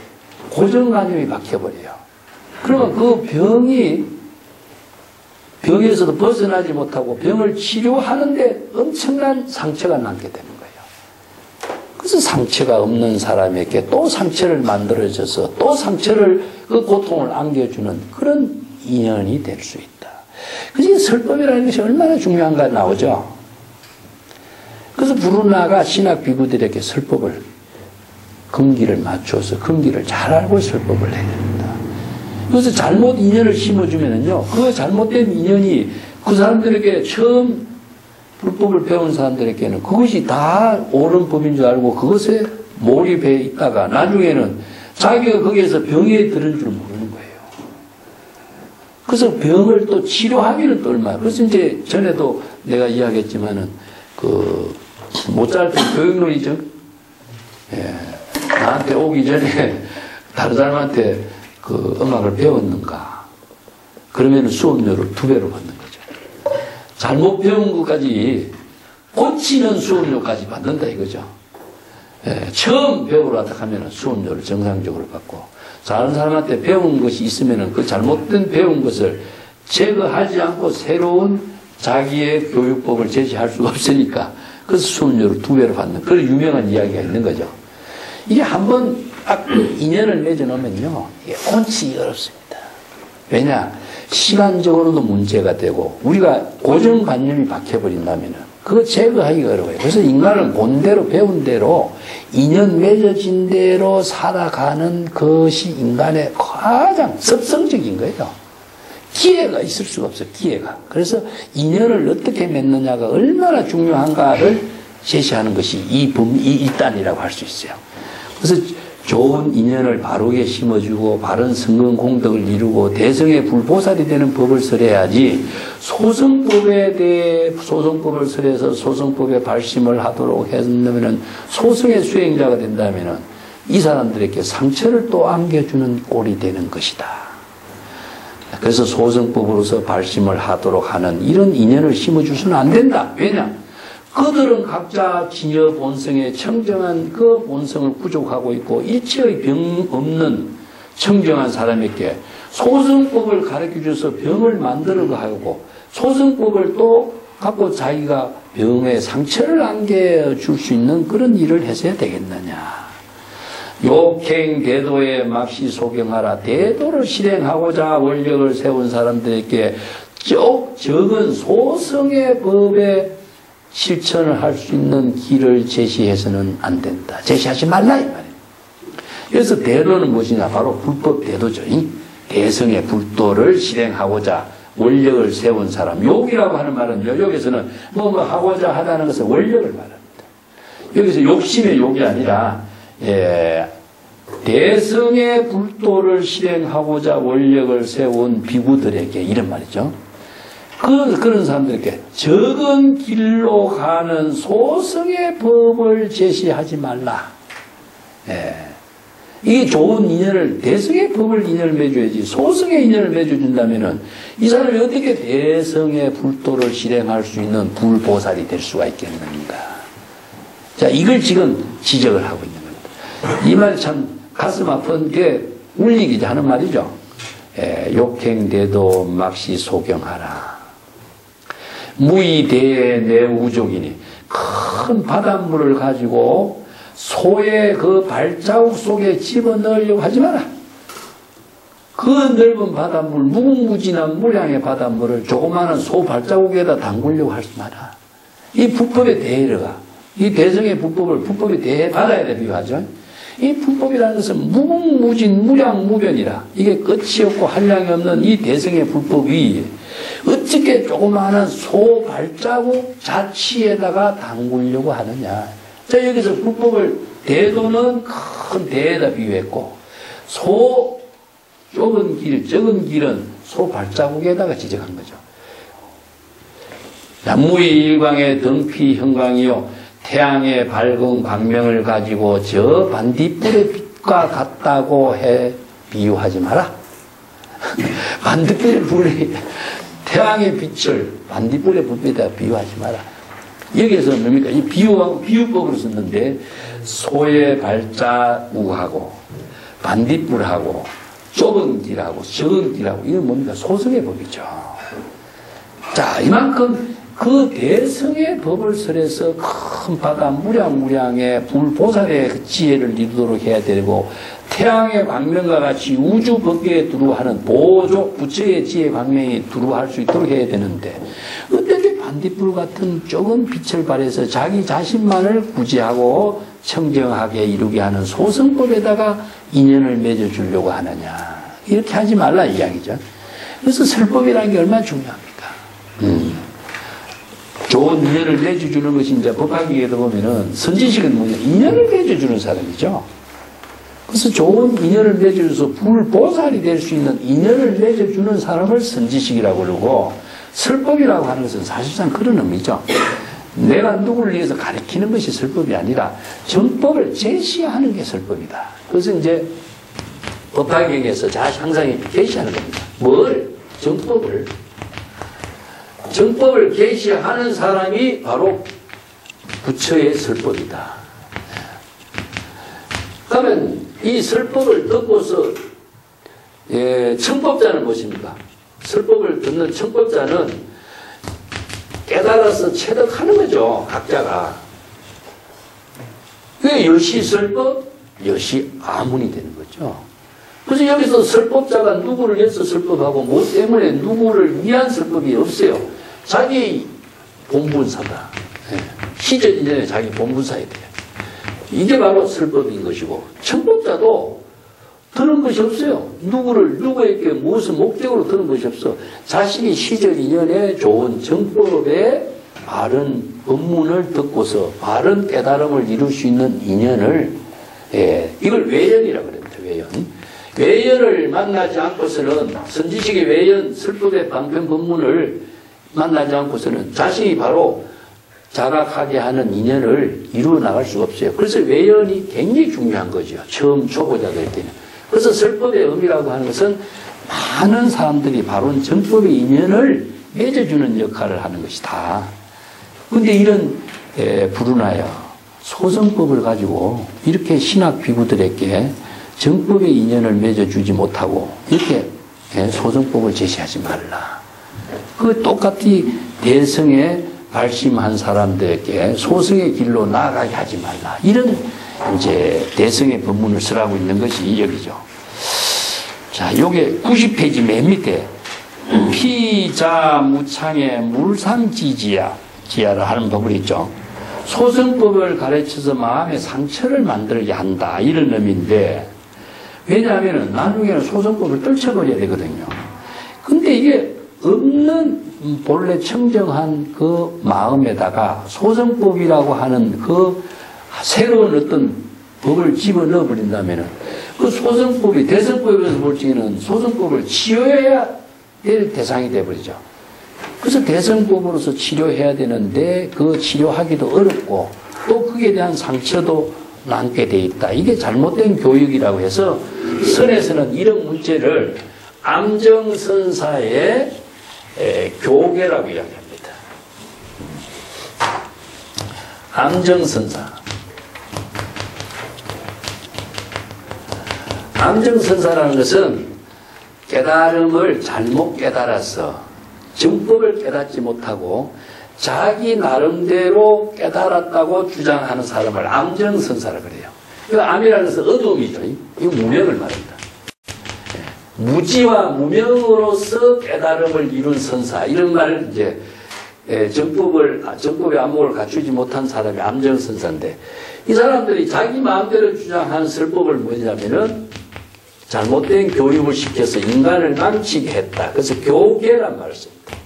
고정관념이 박혀버려요. 그러면 그 병에서도 벗어나지 못하고 병을 치료하는데 엄청난 상처가 남게 되는 거예요. 그래서 상처가 없는 사람에게 또 상처를 만들어줘서 또 상처를, 그 고통을 안겨주는 그런 인연이 될 수 있다. 그래서 설법이라는 것이 얼마나 중요한가 나오죠. 그래서 부르나가 신학 비구들에게 설법을, 근기를 맞춰서 근기를 잘 알고 설법을 해야 됩니다. 그래서 잘못 인연을 심어주면은요, 그 잘못된 인연이 그 사람들에게 처음 불법을 배운 사람들에게는 그것이 다 옳은 법인 줄 알고 그것에 몰입해 있다가 나중에는 자기가 거기에서 병에 들은 줄 모르는 거예요. 그래서 병을 또 치료하기는 또 얼마나. 그래서 이제 전에도 내가 이야기했지만은 모차르트 교육론이죠. 예. 나한테 오기 전에 다른 사람한테 그 음악을 배웠는가? 그러면 수업료를 2배로 받는 거죠. 잘못 배운 것까지 고치는 수업료까지 받는다 이거죠. 예. 처음 배우러 왔다 하면 수업료를 정상적으로 받고, 다른 사람한테 배운 것이 있으면 그 잘못된 배운 것을 제거하지 않고 새로운 자기의 교육법을 제시할 수가 없으니까 그래서 수업료를 2배로 받는 그런 유명한 이야기가 있는 거죠. 이게 한번 딱 인연을 맺어놓으면요, 이게 옳지 어렵습니다. 왜냐? 시간적으로도 문제가 되고, 우리가 고정관념이 박혀버린다면 그거 제거하기가 어려워요. 그래서 인간은 본대로 배운 대로 인연 맺어진 대로 살아가는 것이 인간의 가장 습성적인 거예요. 기회가 있을 수가 없어요. 기회가. 그래서 인연을 어떻게 맺느냐가 얼마나 중요한가를 제시하는 것이 이 1단이라고 할 수 있어요. 그래서 좋은 인연을 바르게 심어주고 바른 성공 공덕을 이루고 대성의 불보살이 되는 법을 설해야지, 소성법에 대해 소성법을 설해서 소성법에 발심을 하도록 했으면 소성의 수행자가 된다면 이 사람들에게 상처를 또 안겨주는 꼴이 되는 것이다. 그래서 소성법으로서 발심을 하도록 하는 이런 인연을 심어주서는 안 된다. 왜냐? 그들은 각자 진여 본성에 청정한 그 본성을 구족하고 있고 일체의 병 없는 청정한 사람에게 소성법을 가르쳐줘서 병을 만들어 하고 소성법을 또 갖고 자기가 병에 상처를 안겨줄 수 있는 그런 일을 해서야 되겠느냐. 욕행 대도에 맙시 소경하라. 대도를 실행하고자 원력을 세운 사람들에게 적은 소성의 법에 실천을 할 수 있는 길을 제시해서는 안 된다. 제시하지 말라 이 말이에요. 그래서 대도는 무엇이냐? 바로 불법 대도죠. 대성의 불도를 실행하고자 원력을 세운 사람. 욕이라고 하는 말은요, 여기서는 뭐 하고자 하다는 것은 원력을 말합니다. 여기서 욕심의 욕이 아니라 대성의 불도를 실행하고자 원력을 세운 비구들에게 이런 말이죠. 그런 사람들에게 적은 길로 가는 소성의 법을 제시하지 말라. 이게 좋은 인연을, 대성의 법을 인연을 맺어야지 소성의 인연을 맺어준다면은 이 사람이 어떻게 대성의 불도를 실행할 수 있는 불보살이 될 수가 있겠는가. 자, 이걸 지금 지적을 하고 있는 겁니다. 이 말이 참 가슴 아픈 게 울리기자 하는 말이죠. 욕행대도 막시 소경하라. 무의대의 내우족이니 큰 바닷물을 가지고 소의 그 발자국 속에 집어넣으려고 하지 마라. 그 넓은 바닷물, 무궁무진한 물량의 바닷물을 조그마한 소 발자국에다 담그려고 하지 마라. 이 불법의 대해가, 이 대성의 불법의 대해 바다에 비유하죠. 이 불법이라는 것은 무궁무진 무량무변이라, 이게 끝이 없고 한량이 없는 이 대성의 불법이 어떻게 조그마한 소 발자국 자치에다가 담그려고 하느냐. 자, 여기서 불법을 대도는 큰 대에다 비유했고, 좁은 길, 적은 길은 소 발자국에다가 지적한 거죠. 남무의 일광의 덩피 형광이요 태양의 밝은 광명을 가지고 저 반딧불의 빛과 같다고 해 비유하지 마라. 반딧불의 불이 태양의 빛을 반딧불의 불빛에다 비유하지 마라. 여기에서 뭡니까? 이 비유법으로 썼는데 소의 발자국하고 반딧불하고 좁은 길하고 적은 길하고 이건 뭡니까? 소승의 법이죠. 자, 이만큼 그 대성의 법을 설해서 큰 바다 무량무량의 불보살의 지혜를 이루도록 해야 되고 태양의 광명과 같이 우주 법계에 두루하는 보조 부처의 지혜 광명이 두루할 수 있도록 해야 되는데 어떻게 반딧불 같은 적은 빛을 발해서 자기 자신만을 구제하고 청정하게 이루게 하는 소승법에다가 인연을 맺어주려고 하느냐. 이렇게 하지 말라 이야기죠. 그래서 설법이라는 게 얼마나 중요합니까? 좋은 인연을 맺어주는 것이 이제 법화기에도 보면은 선지식은 뭐냐? 인연을 맺어주는 사람이죠. 그래서 좋은 인연을 맺어줘서 불보살이 될 수 있는 인연을 맺어주는 사람을 선지식이라고 그러고 설법이라고 하는 것은 사실상 그런 의미죠. 내가 누구를 위해서 가르치는 것이 설법이 아니라 정법을 제시하는 게 설법이다. 그래서 이제 법화경에서 항상 계시하는 겁니다. 뭘? 정법을. 정법을 계시하는 사람이 바로 부처의 설법이다. 그러면 이 설법을 듣고서 청법자는 무엇입니까? 설법을 듣는 청법자는 깨달아서 체득하는 거죠. 각자가. 그게 여시 설법, 여시 아문이 되는 거죠. 그래서 여기서 설법자가 누구를 위해서 설법하고 뭐 때문에 누구를 위한 설법이 없어요. 자기 본분사다. 시전 이전에 자기 본분사에 돼요. 이게 바로 설법인 것이고 청법자도 들은 것이 없어요. 누구에게 무슨 목적으로 들은 것이 없어. 자신이 시절 인연에 좋은 정법의 바른 법문을 듣고서 바른 깨달음을 이룰 수 있는 인연을 이걸 외연이라고 그럽니다. 외연을 만나지 않고서는 선지식의 외연 설법의 방편 법문을 만나지 않고서는 자신이 바로 자각하게 하는 인연을 이루어 나갈 수가 없어요. 그래서 외연이 굉장히 중요한 거죠. 처음 초보자들 때는. 그래서 설법의 의미라고 하는 것은 많은 사람들이 바로 정법의 인연을 맺어주는 역할을 하는 것이다. 그런데 이런 불운하여 소승법을 가지고 이렇게 신학 비구들에게 정법의 인연을 맺어주지 못하고 이렇게 소승법을 제시하지 말라. 그 똑같이 대성에 발심한 사람들에게 소승의 길로 나아가게 하지 말라. 이런 이제 대성의 법문을 쓰라고 있는 것이 여기죠. 자, 요게 90페이지 맨 밑에 피자무창의 물상지지야를 하는 법을 있죠. 소승법을 가르쳐서 마음의 상처를 만들게 한다. 이런 의미인데 왜냐하면 나중에는 소승법을 떨쳐버려야 되거든요. 근데 이게 없는 본래 청정한 그 마음에다가 소승법이라고 하는 그 새로운 어떤 법을 집어넣어 버린다면은 그 소승법이 대성법에서 볼 적에는 소승법을 치료해야 될 대상이 되어버리죠. 그래서 대성법으로서 치료해야 되는데 그 치료하기도 어렵고 또 그에 대한 상처도 남게 돼 있다. 이게 잘못된 교육이라고 해서 선에서는 이런 문제를 암정선사의 교계라고 이야기합니다. 암정선사. 암정선사라는 것은 깨달음을 잘못 깨달아서 정법을 깨닫지 못하고 자기 나름대로 깨달았다고 주장하는 사람을 암정선사라 그래요. 그 암이라는 것은 어두움이죠. 이거 무명을 말합니다. 무지와 무명으로서 깨달음을 이룬 선사 이런 말을 이제 정법의 안목을 갖추지 못한 사람이 암정선사인데 이 사람들이 자기 마음대로 주장하는 설법을 뭐냐면은 잘못된 교육을 시켜서 인간을 망치게 했다. 그래서 교계란 말을 씁니다.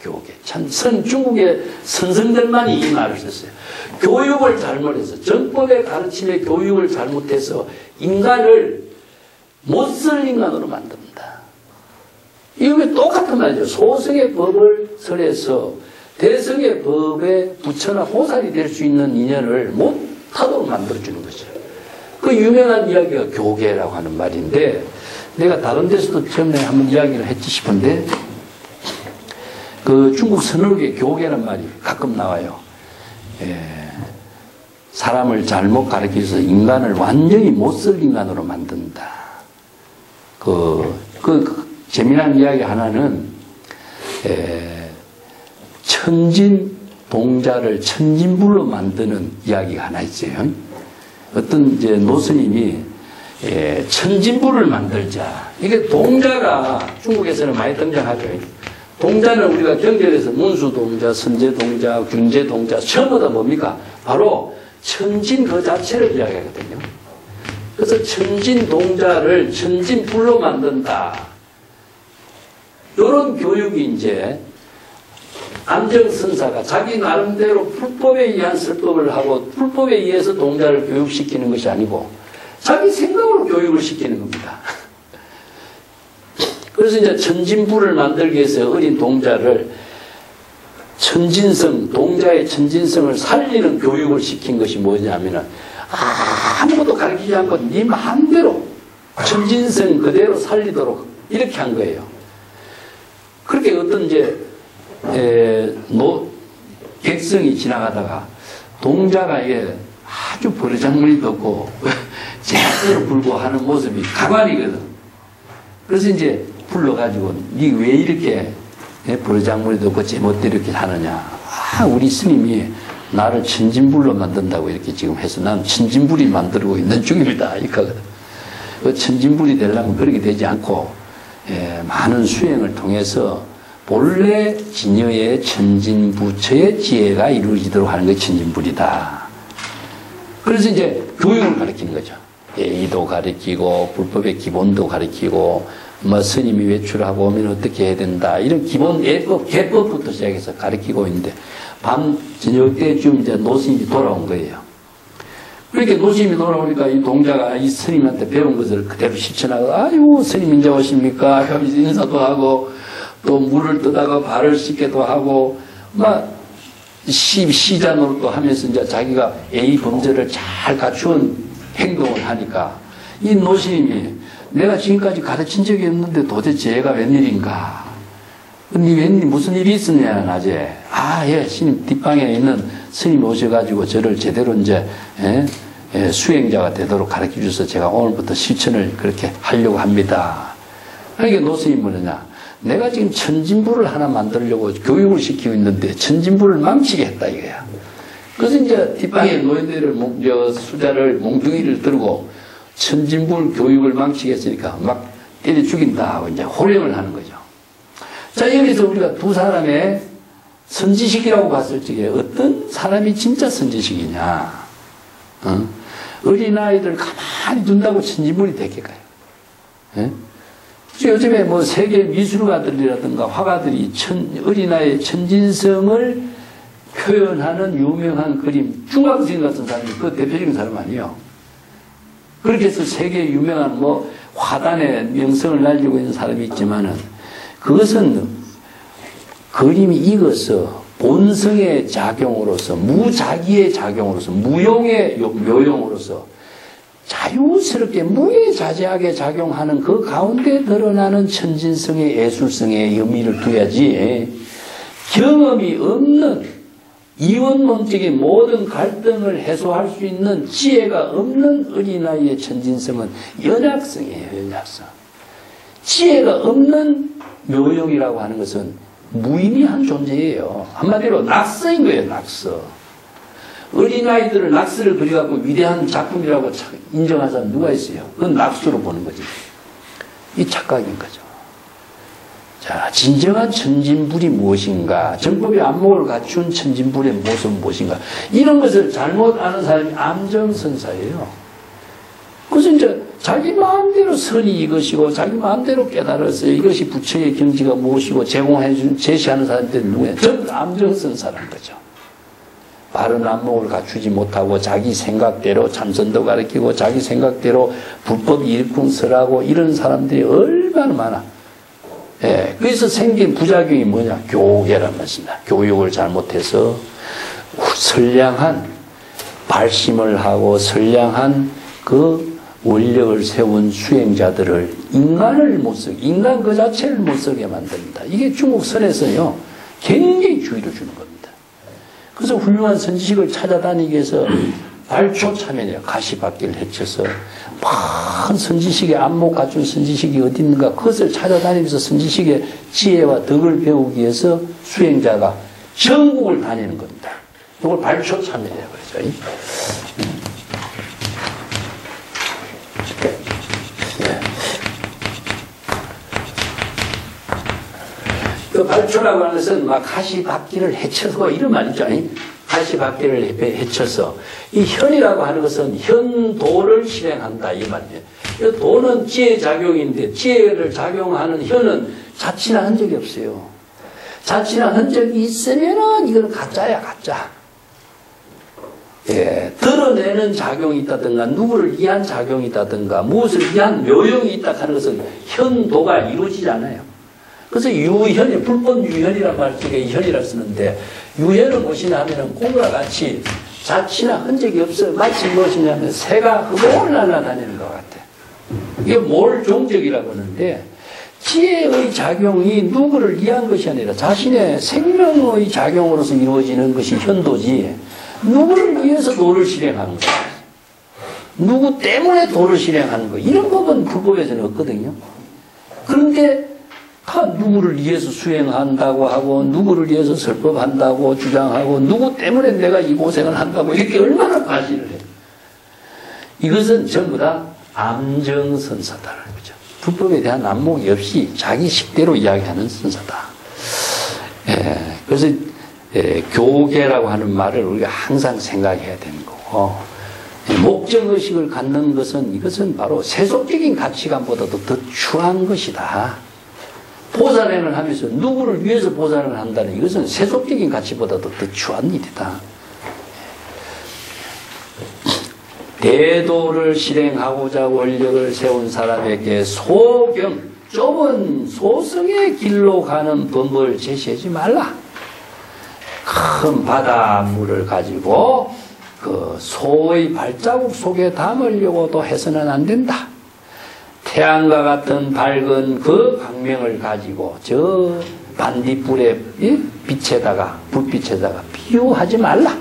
교계. 참 중국의 선생들만이 이 말을 썼어요. 교육을 잘못해서 정법의 가르침의 교육을 잘못해서 인간을 못쓸 인간으로 만듭니다. 이게 똑같은 말이죠. 소승의 법을 설해서 대승의 법에 부처나 보살이 될 수 있는 인연을 못하도록 만들어주는 거죠. 그 유명한 이야기가 교계라고 하는 말인데, 내가 다른 데서도 처음에 한번 이야기를 했지 싶은데, 그 중국 선어록에 교계란 말이 가끔 나와요. 사람을 잘못 가르쳐서 인간을 완전히 못쓸 인간으로 만든다. 재미난 이야기 하나는, 천진 동자를 천진불로 만드는 이야기가 하나 있어요. 어떤 이제 노스님이 천진불을 만들자. 이게 동자가 중국에서는 많이 등장하죠. 동자는 우리가 경전에서 문수동자, 선제동자, 균제동자, 전부 다 뭡니까? 바로 천진 그 자체를 이야기하거든요. 그래서 천진동자를 천진불로 만든다. 이런 교육이 이제 안정선사가 자기 나름대로 불법에 의한 설법을 하고 불법에 의해서 동자를 교육시키는 것이 아니고 자기 생각으로 교육을 시키는 겁니다. 그래서 이제 천진불을 만들기 위해서 어린 동자를 천진성, 동자의 천진성을 살리는 교육을 시킨 것이 뭐냐면은 아무것도 가르치지 않고 네 마음대로 천진성 그대로 살리도록 이렇게 한 거예요. 그렇게 어떤 이제 객성이 지나가다가 동자가 아주 버르장머리 덮고 제대로 불고하는 모습이 가관이거든. 그래서 이제 불러가지고 니 왜 이렇게 버르장머리 덮고 제멋대로 이렇게 하느냐. 우리 스님이 나를 천진불로 만든다고 이렇게 지금 해서 난 천진불이 만들고 있는 중입니다. 이렇게 하거든. 그 천진불이 되려면 그렇게 되지 않고 많은 수행을 통해서 본래 진여의 천진부처의 지혜가 이루어지도록 하는 게 천진불이다. 그래서 이제 교육을 가르치는 거죠. 예의도 가르치고 불법의 기본도 가르치고 스님이 외출하고 오면 어떻게 해야 된다. 이런 기본 예법, 개법부터 시작해서 가르치고 있는데 밤 저녁 때쯤 이제 노스님이 돌아온 거예요. 그렇게 노스님이 돌아오니까 이 동자가 이 스님한테 배운 것을 그대로 실천하고 아이고 스님 이제 오십니까 하면서 인사도 하고 또 물을 뜨다가 발을 씻기도 하고 시자 노릇도 하면서 이제 자기가 예의 범절을 잘 갖춘 행동을 하니까 이 노스님이 내가 지금까지 가르친 적이 없는데 도대체 얘가 웬일인가? 니 웬일 무슨 일이 있었냐 낮에? 예 스님 뒷방에 있는 스님 오셔가지고 저를 제대로 이제 수행자가 되도록 가르쳐 주셔서 제가 오늘부터 실천을 그렇게 하려고 합니다. 그러니까 노스님이 뭐냐? 내가 지금 천진불을 하나 만들려고 교육을 시키고 있는데 천진불을 망치게 했다 이거야. 그래서 이제 뒷방에 노인네를 수자를 몽둥이를 들고 천진불 교육을 망치게 했으니까 막 때려 죽인다 하고 이제 호령을 하는 거죠. 자, 여기서 우리가 두 사람의 선지식이라고 봤을 적에 어떤 사람이 진짜 선지식이냐? 어린아이들 가만히 둔다고 천진불이 될까요? 요즘에 세계 미술가들이라든가 화가들이 어린아이의 천진성을 표현하는 유명한 그림, 중학생 같은 사람이 그 대표적인 사람 아니에요. 그렇게 해서 세계 유명한 화단의 명성을 날리고 있는 사람이 있지만은 그것은 그림이 익어서 본성의 작용으로서 무자기의 작용으로서 무용의 묘용으로서 자유스럽게 무예자재하게 작용하는 그 가운데 드러나는 천진성의 예술성의 의미를 둬야지 경험이 없는 이원론적인 모든 갈등을 해소할 수 있는 지혜가 없는 어린아이의 천진성은 연약성이에요. 연약성. 지혜가 없는 묘용이라고 하는 것은 무의미한 존재예요. 한마디로 낙서인 거예요. 낙서. 어린아이들을 낙서를 그려갖고 위대한 작품이라고 인정한 사람 누가 있어요? 그건 낙서로 보는 거지. 이 착각인 거죠. 자, 진정한 천진불이 무엇인가? 정법의 안목을 갖춘 천진불의 모습은 무엇인가? 이런 것을 잘못 아는 사람이 암정선사예요. 그래서 이제 자기 마음대로 선이 이것이고 자기 마음대로 깨달아서 이것이 부처의 경지가 무엇이고 제시하는 사람들은 누구예요? 전부 암정선사라는 거죠. 바른 안목을 갖추지 못하고 자기 생각대로 참선도 가르치고 자기 생각대로 불법 일쿵설하고 이런 사람들이 얼마나 많아. 예, 그래서 생긴 부작용이 뭐냐? 교계란 말입니다. 교육을 잘못해서 선량한 발심을 하고 선량한 그 원력을 세운 수행자들을 인간을 못 쓰게, 인간 그 자체를 못 쓰게 만듭니다. 이게 중국 선에서요, 굉장히 주의를 주는 겁니다. 그래서 훌륭한 선지식을 찾아다니기 위해서 발초 참여해요. 가시밭길을 헤쳐서 많은 선지식의 안목 갖춘 선지식이 어디 있는가 그것을 찾아다니면서 선지식의 지혜와 덕을 배우기 위해서 수행자가 전국을 다니는 겁니다. 이걸 발초 참여해요. 그렇죠? 그 발초라고 하는 것은 막 가시밭길을 헤쳐서 이런 말이죠. 가시밭길을 헤쳐서 이 현이라고 하는 것은 현도를 실행한다 이 말이에요. 이 도는 지혜 작용인데 지혜를 작용하는 현은 자치나 흔적이 없어요. 자치나 흔적이 있으면은 이건 가짜야 가짜. 예, 드러내는 작용이 있다든가 누구를 위한 작용이 있다든가 무엇을 위한 묘용이 있다 하는 것은 현도가 이루어지지 않아요. 그래서 유현이, 불법 유현이란 말 속에 현이라 쓰는데, 유현은 무엇이냐 하면은 공과 같이 자치나 흔적이 없어요. 마치 무엇이냐면 새가 흑을 날아다니는 것 같아. 이게 몰종적이라고 하는데, 지혜의 작용이 누구를 위한 것이 아니라 자신의 생명의 작용으로서 이루어지는 것이 현도지, 누구를 위해서 도를 실행하는 거예요. 누구 때문에 도를 실행하는 거. 이런 법은 불법에서는 없거든요. 그런데, 누구를 위해서 수행한다고 하고 누구를 위해서 설법한다고 주장하고 누구 때문에 내가 이 고생을 한다고 이렇게 얼마나 과시를 해요. 이것은 전부 다 암정선사다라는 거죠. 불법에 대한 안목이 없이 자기 식대로 이야기하는 선사다. 그래서 교계라고 하는 말을 우리가 항상 생각해야 되는 거고 목적의식을 갖는 것은 이것은 바로 세속적인 가치관보다도 더 추한 것이다. 보살행을 하면서 누구를 위해서 보살행을 한다는 이것은 세속적인 가치보다도 더 추한 일이다. 대도를 실행하고자 원력을 세운 사람에게 소경, 좁은 소성의 길로 가는 법을 제시하지 말라. 큰 바닷물을 가지고 그 소의 발자국 속에 담으려고도 해서는 안 된다. 태양과 같은 밝은 그 광명을 가지고 저 반딧불의 빛에다가 불빛에다가 비유하지 말라.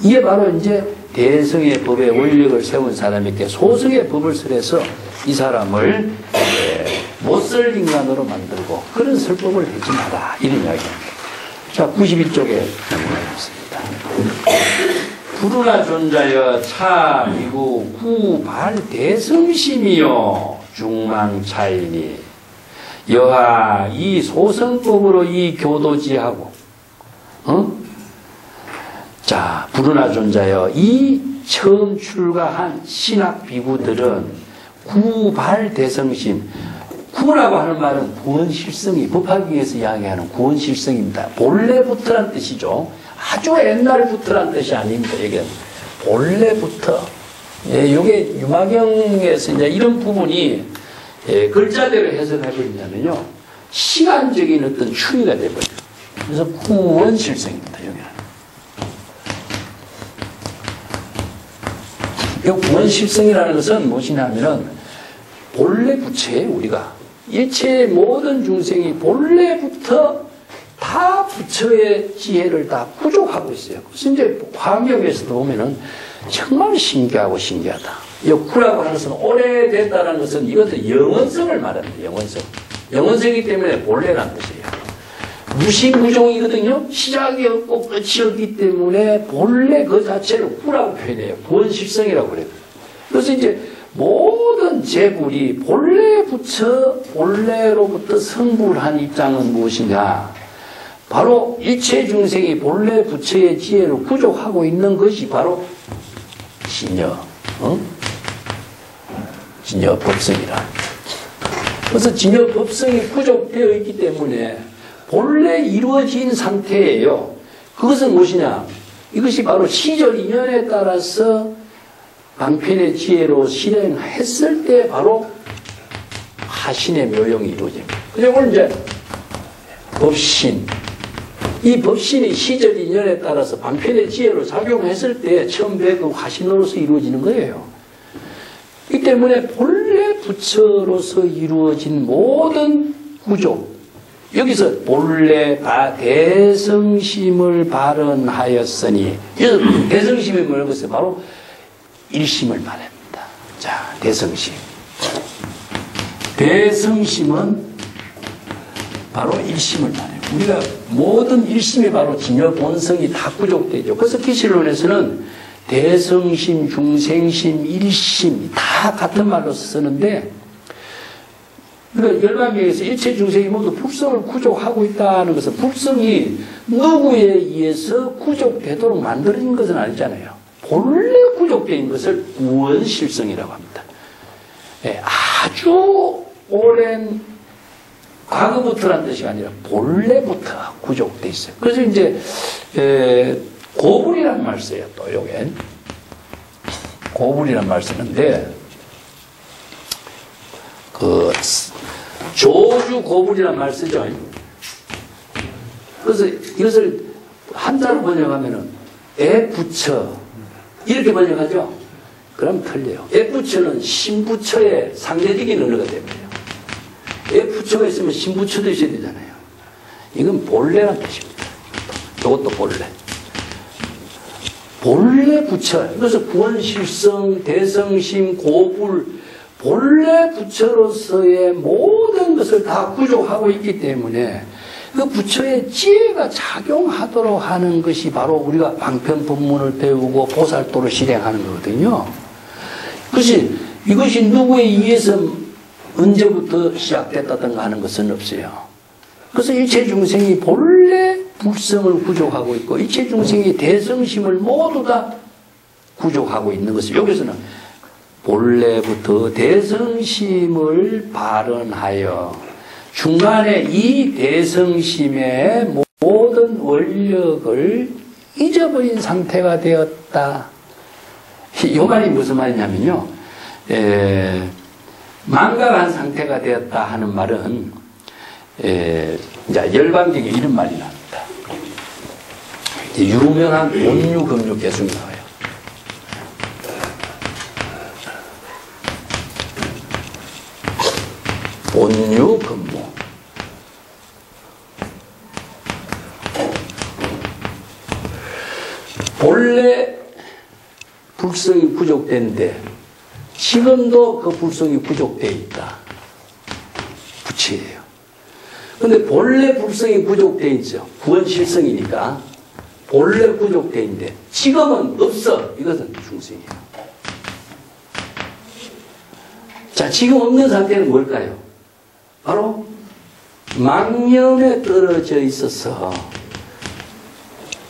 이게 바로 이제 대성의 법의 원력을 세운 사람에게 소성의 법을 설해서 이 사람을 못 쓸 인간으로 만들고 그런 설법을 하지 마라. 이런 이야기입니다. 자, 91쪽에 넘어가겠습니다. 부르나 존자여 차 미구 구발 대성심이요 중망차이니 여하 이 소성법으로 이 교도지하고 자 부르나 존자여 이 처음 출가한 신학 비구들은 구발 대성심 구라고 하는 말은 구원실성이 법화경에서 이야기하는 구원실성입니다. 본래부터란 뜻이죠. 아주 옛날부터란 뜻이 아닙니다. 이게 본래부터. 이게 유마경에서 이제 이런 부분이 글자대로 해석해버리냐면요. 시간적인 어떤 추이가 돼버려요. 그래서 구원실성입니다. 여기는. 이 구원실성이라는 것은 무엇이냐면은 본래 부처예요. 우리가. 일체의 모든 중생이 본래부터 다 부처의 지혜를 다 부족하고 있어요. 그래서 이제 화경에서도 보면은 정말 신기하고 신기하다. 이 구라고 하는 것은 오래됐다는 것은 이것도 영원성을 말합니다. 영원성. 영원성이기 때문에 본래라는 뜻이에요. 무시무종이거든요. 시작이 없고 끝이 없기 때문에 본래 그 자체를 구라고 표현해요. 구원실성이라고 그래요. 그래서 이제 모든 제불이 본래 부처, 본래로부터 성불한 입장은 무엇이냐? 바로 일체 중생이 본래 부처의 지혜를 부족하고 있는 것이 바로 진여, 진여 법성이라. 그래서 진여 법성이 부족되어 있기 때문에 본래 이루어진 상태예요. 그것은 무엇이냐? 이것이 바로 시절 인연에 따라서 방편의 지혜로 실행했을 때 바로 화신의 묘용이 이루어집니다. 그래서 오늘 이제 법신, 이 법신이 시절 인연에 따라서 방편의 지혜로 작용했을 때 처음 그 화신으로서 이루어지는 거예요. 이 때문에 본래 부처로서 이루어진 모든 구조, 여기서 본래 대성심을 발언하였으니, 대성심이 뭐라고 했어요? 바로 일심을 말합니다. 자, 대성심. 대성심은 바로 일심을 말해요. 우리가 모든 일심이 바로 진여 본성이 다 구족되죠. 그래서 기실론에서는 대성심, 중생심, 일심 다 같은 말로 쓰는데, 그러니까 열반경에서 일체 중생이 모두 불성을 구족하고 있다는 것은 불성이 누구에 의해서 구족되도록 만들어진 것은 아니잖아요. 본래 구족된 것을 구원실성이라고 합니다. 예, 아주 오랜 과거부터란 뜻이 아니라 본래부터 구족돼 있어요. 그래서 이제 고불이란 말 써요. 또 요게 고불이란 말 쓰는데, 그 조주 고불이란 말 쓰죠. 그래서 이것을 한자로 번역하면은 애부처 이렇게 번역하죠. 그럼 틀려요. 애부처는 신부처의 상대적인 언어가 됩니다. 애부처가 있으면 신부처도 있어야 되잖아요. 이건 본래란 뜻입니다. 이것도 본래. 본래 부처. 그래서 구원실성, 대성심, 고불, 본래 부처로서의 모든 것을 다 구족하고 있기 때문에 그 부처의 지혜가 작용하도록 하는 것이 바로 우리가 방편 법문을 배우고 보살도를 실행하는 거거든요. 이것이 누구에 의해서 언제부터 시작됐다든가 하는 것은 없어요. 그래서 일체 중생이 본래 불성을 구족하고 있고 일체 중생이 대성심을 모두 다 구족하고 있는 것을, 여기서는 본래부터 대성심을 발언하여 중간에 이 대성심의 모든 원력을 잊어버린 상태가 되었다. 이 말이 무슨 말이냐면요, 망각한 상태가 되었다 하는 말은 이제 열반경에 이런 말이 나옵니다. 유명한 온유금류 개성이 나와요. 온유금무. 본래 불성이 부족된데 지금도 그 불성이 부족되어 있다. 부치예요. 근데 본래 불성이 부족되어 있죠. 구원실성이니까 본래 부족되어 있는데 지금은 없어. 이것은 중생이에요. 자, 지금 없는 상태는 뭘까요? 바로 망념에 떨어져 있어서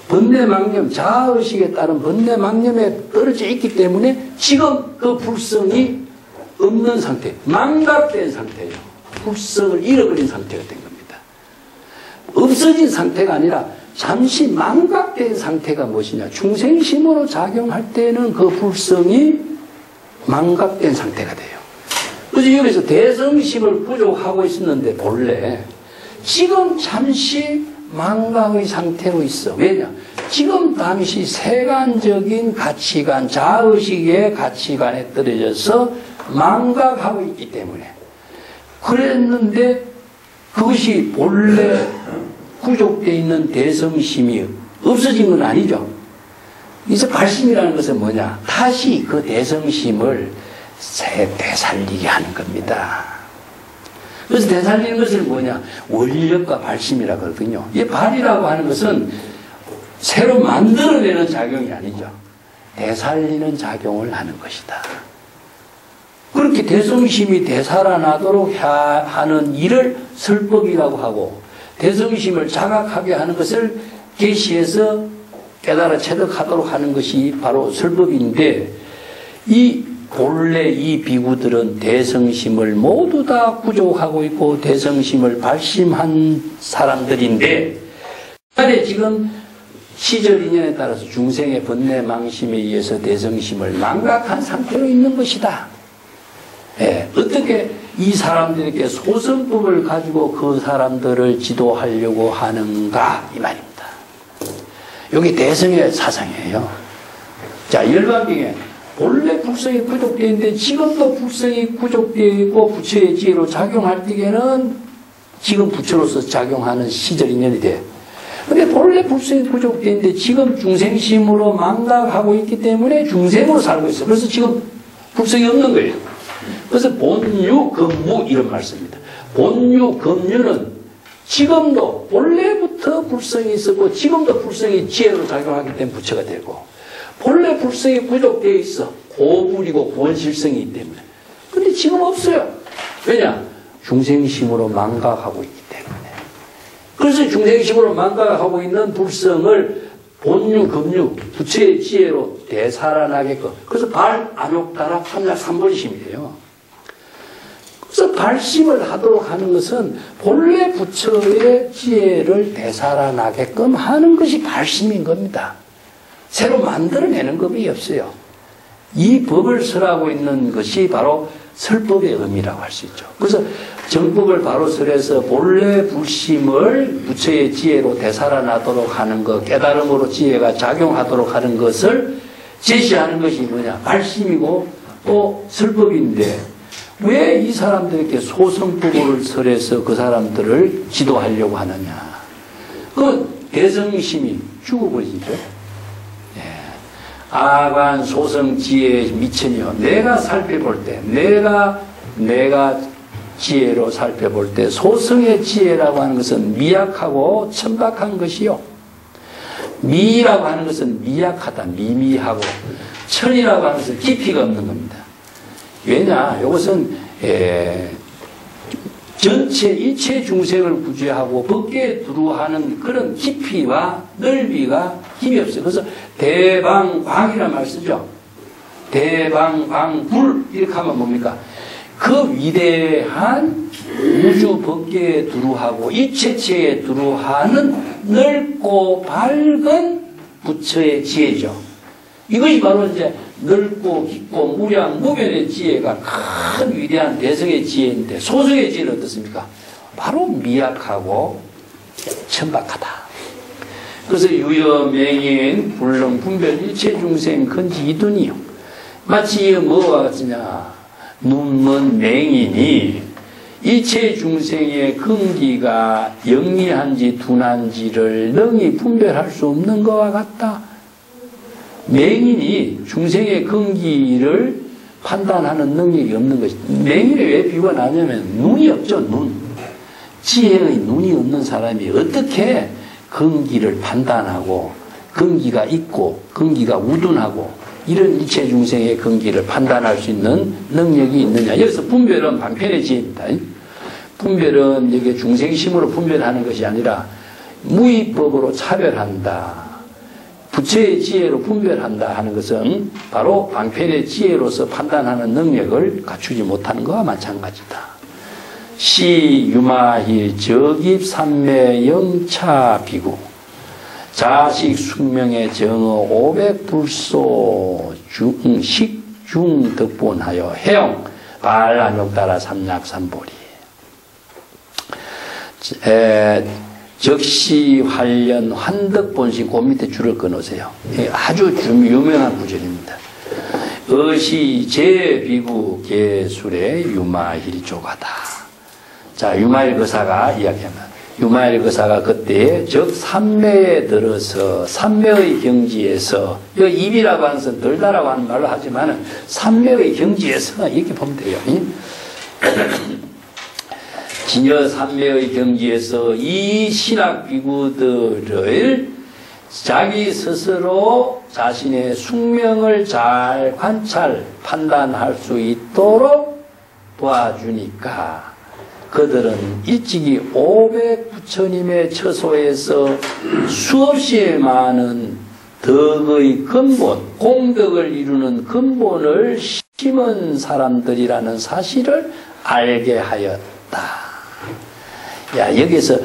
번뇌망념, 자아의식에 따른 번뇌망념에 떨어져 있기 때문에 지금 그 불성이 없는 상태, 망각된 상태예요. 불성을 잃어버린 상태가 된 겁니다. 없어진 상태가 아니라 잠시 망각된 상태가 무엇이냐? 중생심으로 작용할 때는 그 불성이 망각된 상태가 돼요. 그래서 여기서 대성심을 부족하고 있었는데 본래 지금 잠시 망각의 상태로 있어. 왜냐? 지금 당시 세간적인 가치관, 자의식의 가치관에 떨어져서 망각하고 있기 때문에 그랬는데 그것이 본래 구족되어 있는 대성심이 없어진 건 아니죠. 이제 발심이라는 것은 뭐냐? 다시 그 대성심을 되살리게 하는 겁니다. 그래서 되살리는 것은 뭐냐? 원력과 발심이라고 하거든요. 이 발이라고 하는 것은 새로 만들어내는 작용이 아니죠. 되살리는 작용을 하는 것이다. 그렇게 대성심이 되살아나도록 하는 일을 설법이라고 하고, 대성심을 자각하게 하는 것을 계시해서 깨달아 체득하도록 하는 것이 바로 설법인데, 이 본래 이 비구들은 대성심을 모두 다 구족하고 있고 대성심을 발심한 사람들인데, 지금 시절 인연에 따라서 중생의 번뇌 망심에 의해서 대성심을 망각한 상태로 있는 것이다. 예, 어떻게 이 사람들에게 소성법을 가지고 그 사람들을 지도하려고 하는가 이 말입니다. 여기 대성의 사상이에요. 자, 열반경에 본래 불성이 부족되어 있는데 지금도 불성이 부족되어 있고 부처의 지혜로 작용할 때에는 지금 부처로서 작용하는 시절 인연이 돼. 근데 본래 불성이 부족되어 있는데 지금 중생심으로 망각하고 있기 때문에 중생으로 살고 있어. 그래서 지금 불성이 없는 거예요. 그래서 본유, 금무 이런 말씀입니다. 본유, 금유는 지금도 본래부터 불성이 있었고 지금도 불성이 지혜로 작용하기 때문에 부처가 되고 본래 불성이 부족되어 있어. 고불이고 본실성이 있기 때문에. 근데 지금 없어요. 왜냐? 중생심으로 망각하고 있기 때문에. 그래서 중생심으로 망각하고 있는 불성을 본유, 금유, 부처의 지혜로 되살아나게끔. 그래서 발, 안욕다락, 삼약, 삼본심이에요. 그래서 발심을 하도록 하는 것은 본래 부처의 지혜를 되살아나게끔 하는 것이 발심인 겁니다. 새로 만들어내는 법이 없어요. 이 법을 설하고 있는 것이 바로 설법의 의미라고 할 수 있죠. 그래서 정법을 바로 설해서 본래 불심을 부처의 지혜로 되살아나도록 하는 것, 깨달음으로 지혜가 작용하도록 하는 것을 제시하는 것이 뭐냐? 발심이고 또 설법인데 왜 이 사람들에게 소성법을 설해서 그 사람들을 지도하려고 하느냐? 그 대성심이 죽어버리죠. 아간 소성지혜의 미천이요. 내가 살펴볼 때, 내가 지혜로 살펴볼 때 소성의 지혜라고 하는 것은 미약하고 천박한 것이요. 미라고 하는 것은 미약하다, 미미하고 천이라고 하는 것은 깊이가 없는 겁니다. 왜냐? 이것은 전체 일체 중생을 구제하고 법계에 두루하는 그런 깊이와 넓이가 힘이 없어요. 그래서 대방광이라는 말 쓰죠. 대방광불 이렇게 하면 뭡니까? 그 위대한 우주 법계에 두루하고 일체체에 두루하는 넓고 밝은 부처의 지혜죠. 이것이 바로 이제 넓고 깊고 무량 무변의 지혜가 큰 위대한 대성의 지혜인데 소성의 지혜는 어떻습니까? 바로 미약하고 천박하다. 그래서 유여맹인 불능 분별 일체 중생 근지 이둔이요. 마치 뭐와 같으냐? 눈먼 맹인이 일체 중생의 근기가 영리한지 둔한지를 능히 분별할 수 없는 것과 같다. 맹인이 중생의 근기를 판단하는 능력이 없는 것이. 맹인에 왜 비유가 나냐면 눈이 없죠. 눈. 지혜의 눈이 없는 사람이 어떻게 근기를 판단하고 근기가 있고 근기가 우둔하고 이런 일체 중생의 근기를 판단할 수 있는 능력이 있느냐. 여기서 분별은 방편의 지혜입니다. 분별은 이게 중생심으로 분별하는 것이 아니라 무의법으로 차별한다. 부처의 지혜로 분별한다 하는 것은 바로 방편의 지혜로서 판단하는 능력을 갖추지 못하는 것과 마찬가지다. 시 유마힐 적입 삼매 영차 비구 자식 숙명의 정어 500불소 식중 덕본하여 해영 발안욕 따라 삼약 삼보리 적시 활련 환덕본식 그 밑에 줄을 끊으세요. 아주 유명한 구절입니다. 어시 제비구 계술의 유마힐 조가다. 자, 유마힐 거사가 이야기하면 유마힐 거사가 그때 적 삼매에 들어서 삼매의 경지에서 입이라고 하는 것은 들다라고 하는 말로 하지만 삼매의 경지에서 이렇게 보면 돼요. 진여 삼매의 경지에서 이 신학 비구들을 자기 스스로 자신의 숙명을 잘 관찰, 판단할 수 있도록 도와주니까 그들은 일찍이 500부처님의 처소에서 수없이 많은 덕의 근본, 공덕을 이루는 근본을 심은 사람들이라는 사실을 알게 하였다. 야, 여기서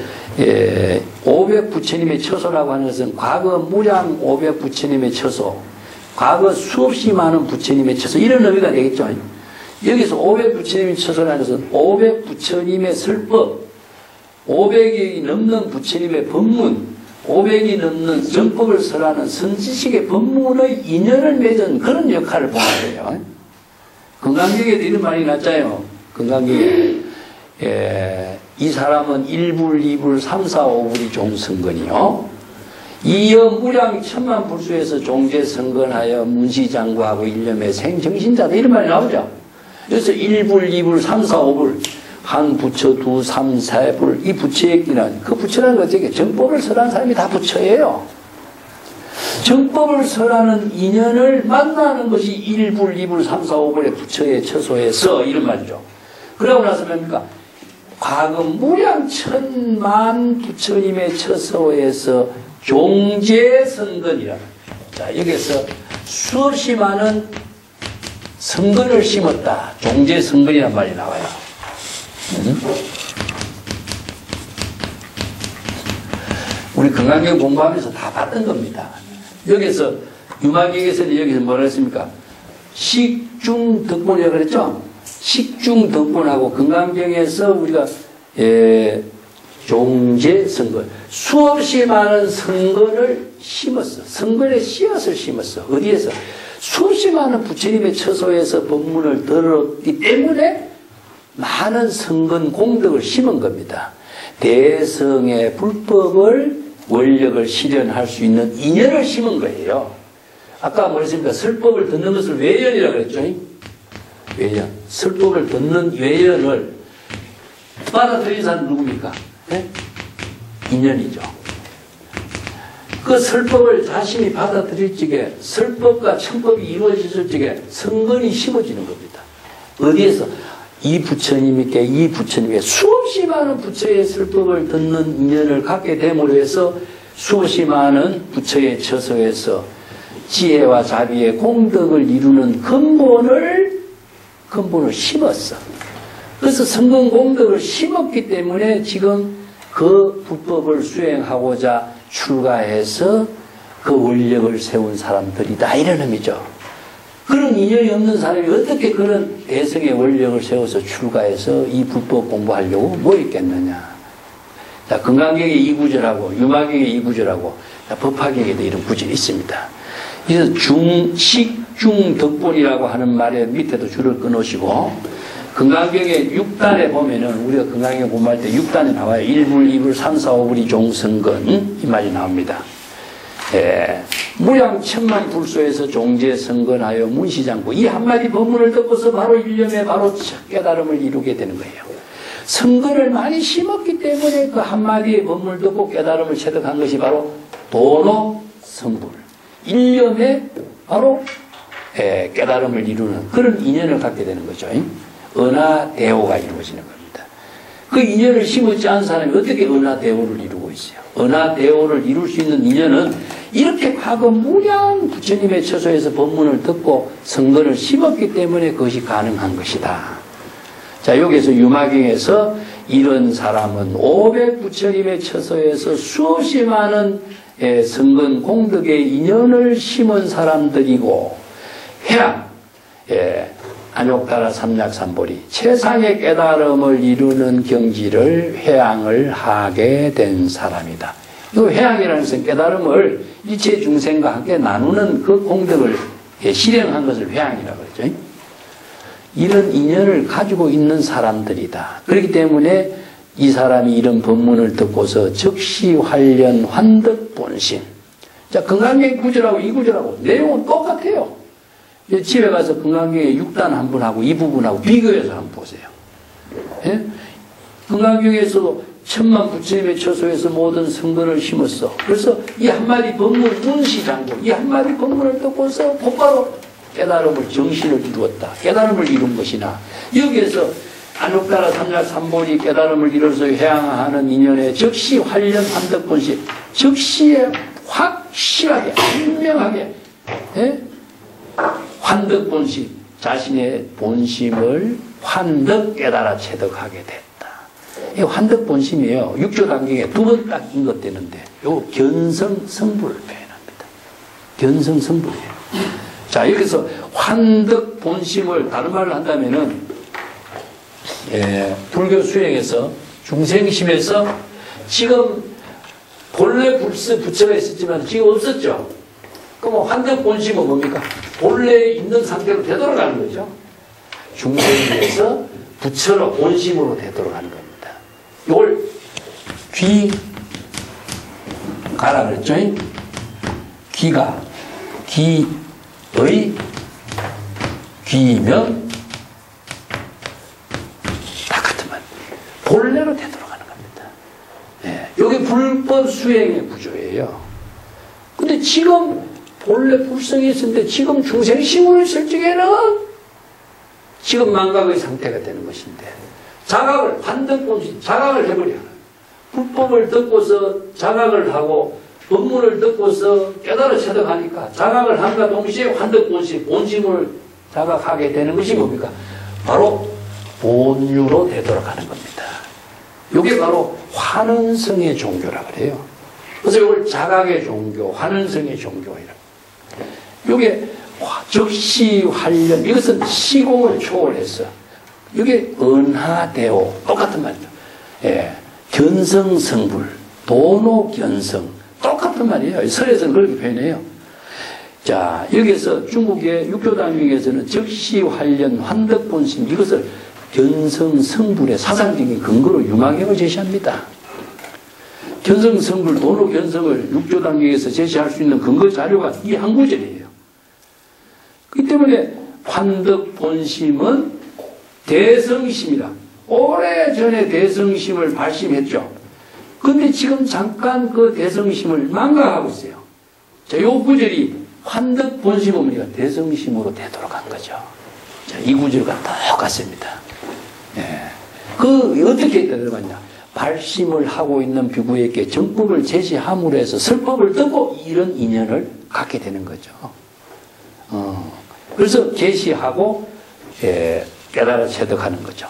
오백 부처님의 처소라고 하는 것은 과거 무량 500 부처님의 처소, 과거 수없이 많은 부처님의 처소, 이런 의미가 되겠죠. 여기서 500 부처님의 처소라는 것은 500 부처님의 설법, 500이 넘는 부처님의 법문, 500이 넘는 정법을 설하는 선지식의 법문의 인연을 맺은 그런 역할을 보는 거예요. 건강경에도 이런 말이 났잖아요. 건강경에. 이 사람은 1불, 2불, 3, 4, 5불이 종선건이요. 이어 무량 천만 불수에서 종제선건하여 문시장구하고 일념의 생정신자다. 이런 말이 나오죠. 그래서 1불, 2불, 3, 4, 5불. 한 부처, 두, 삼, 세 불. 이 부처의 끼는, 그 부처라는 것이 정법을 설하는 사람이 다 부처예요. 정법을 설하는 인연을 만나는 것이 1불, 2불, 3, 4, 5불의 부처의 처소에서 이런 말이죠. 그러고 나서 뭡니까? 과거 무량 천만 부처님의 처소에서 종제선건이라. 자, 여기서 수없이 많은 선건을 심었다. 종제선건이란 말이 나와요. 우리 건강경 공부하면서 다 봤던 겁니다. 여기서 유마경에서는 여기서 뭐라 했습니까? 식중덕본이라고 그랬죠? 식중덕본하고 건강경에서 우리가 종제선건, 수없이 많은 선건을 심었어. 선건의 씨앗을 심었어. 어디에서? 수없이 많은 부처님의 처소에서 법문을 들었기 때문에 많은 선건 공덕을 심은 겁니다. 대성의 불법을 원력을 실현할 수 있는 인연을 심은 거예요. 아까 뭐랬습니까? 설법을 듣는 것을 외연이라고 그랬죠. 외연. 설법을 듣는 외연을 받아들인 사람은 누굽니까? 네? 인연이죠. 그 설법을 자신이 받아들일 적에 설법과 천법이 이루어졌을 적에 선건이 심어지는 겁니다. 어디에서? 이 부처님께 수없이 많은 부처의 설법을 듣는 인연을 갖게 됨으로 해서 수없이 많은 부처의 처소에서 지혜와 자비의 공덕을 이루는 근본을 심었어. 그래서 성공 공덕을 심었기 때문에 지금 그 불법을 수행하고자 출가해서 그 원력을 세운 사람들이다. 이런 의미죠. 그런 인연이 없는 사람이 어떻게 그런 대성의 원력을 세워서 출가해서 이 불법 공부하려고 뭐 있겠느냐. 자, 건강경의 이 구절하고 유마경의 이 구절하고 법화경에도 이런 구절이 있습니다. 그래서 식중덕본이라고 하는 말의 밑에도 줄을 끊으시고 건강경의 6단에 보면은 우리가 건강경 공부할 때 6단에 나와요. 1불, 2불, 3, 4, 5불이 종선건 이 말이 나옵니다. 무량 천만 불소에서 종제선건하여 문시장구 이 한마디 법문을 듣고서 바로 일념에 바로 깨달음을 이루게 되는 거예요. 선건을 많이 심었기 때문에 그 한마디의 법문을 듣고 깨달음을 체득한 것이 바로 도노선불 일념에 바로 깨달음을 이루는 그런 인연을 갖게 되는 거죠. 은하대오가 이루어지는 겁니다. 그 인연을 심었지 않은 사람이 어떻게 은하대오를 이루고 있어요? 은하대오를 이룰 수 있는 인연은 이렇게 과거 무량 부처님의 처소에서 법문을 듣고 선건을 심었기 때문에 그것이 가능한 것이다. 자, 여기서 유마경에서 이런 사람은 500 부처님의 처소에서 수없이 많은 선건 공덕의 인연을 심은 사람들이고 해양 안욕다라 삼약삼보리 최상의 깨달음을 이루는 경지를 회양을 하게 된 사람이다. 이 회양이라는 것은 깨달음을 일체 중생과 함께 나누는 그 공덕을 실행한 것을 회양이라고 그러죠. 이런 인연을 가지고 있는 사람들이다. 그렇기 때문에 이 사람이 이런 법문을 듣고서 즉시 활련 환득 본심. 자, 건강경 구절하고 이 구절하고 내용은 똑같아요. 집에 가서 건강경의 6단 한 분하고 이 부분하고 비교해서 한번 보세요. 예? 건강경에서도 천만 부처님의 처소에서 모든 선건을 심었어. 그래서 이 한마디 법문 문시장구 이 한마디 법문을 듣고서 곧바로 깨달음을 정신을 이루었다. 깨달음을 이룬 것이나 여기에서 안욕다라 삼약삼보리 깨달음을 이뤄서 회양하는 인연에 즉시 활련 환득본심 즉시에 확실하게 분명하게 환득본심 자신의 본심을 환득 깨달아 체득하게 됐다. 이 환덕 본심이에요. 6조 단경에 두 번 딱 인것되는데 요 견성 성불을 표현합니다. 견성 성불이에요. 자, 여기서 환덕 본심을 다른 말로 한다면은 불교 수행에서 중생심에서 지금 본래 부처가 있었지만 지금 없었죠. 그럼 환덕 본심은 뭡니까? 본래 있는 상태로 되돌아가는 거죠. 중생에서 부처로 본심으로 되돌아가는 겁니다. 이걸 귀가라 그랬죠? 귀가 기의 귀면 다 같은 말. 본래로 되돌아가는 겁니다. 이게 불법 수행의 구조예요. 근데 지금 본래 불성이 있었는데 지금 중생심으로 있을 적에는 지금 망각의 상태가 되는 것인데 자각을 환덕본심 자각을 해버려요. 불법을 듣고서 자각을 하고 법문을 듣고서 깨달아 체득하니까 자각을 함과 동시에 환덕본심 본심을 자각하게 되는 것이 뭡니까? 바로 본유로 되돌아가는 겁니다. 이게 바로 환은성의 종교라 그래요. 그래서 이걸 자각의 종교, 환은성의 종교이라. 이게 적시 활련, 이것은 시공을 초월했어. 이게 은하대오, 똑같은 말이죠. 견성성불, 도노견성, 똑같은 말이에요. 설에서는 그렇게 표현해요. 자, 여기서 중국의 육조단경에서는 적시 활련, 환덕본심, 이것을 견성성불의 사상적인 근거로 유마경을 제시합니다. 견성성불, 도노견성을 육조단경에서 제시할 수 있는 근거 자료가 이 한 구절이에요. 그렇기 때문에 환덕본심은 대성심이다. 오래전에 대성심을 발심했죠. 근데 지금 잠깐 그 대성심을 망각하고 있어요. 자, 요 구절이 환덕본심은 우리가 대성심으로 되돌아간 거죠. 자, 이 구절과 똑같습니다. 그 어떻게 되돌아갔냐? 발심을 하고 있는 비구에게 정법을 제시함으로 해서 설법을 듣고 이런 인연을 갖게 되는 거죠. 그래서 계시하고 깨달아 체득하는 거죠.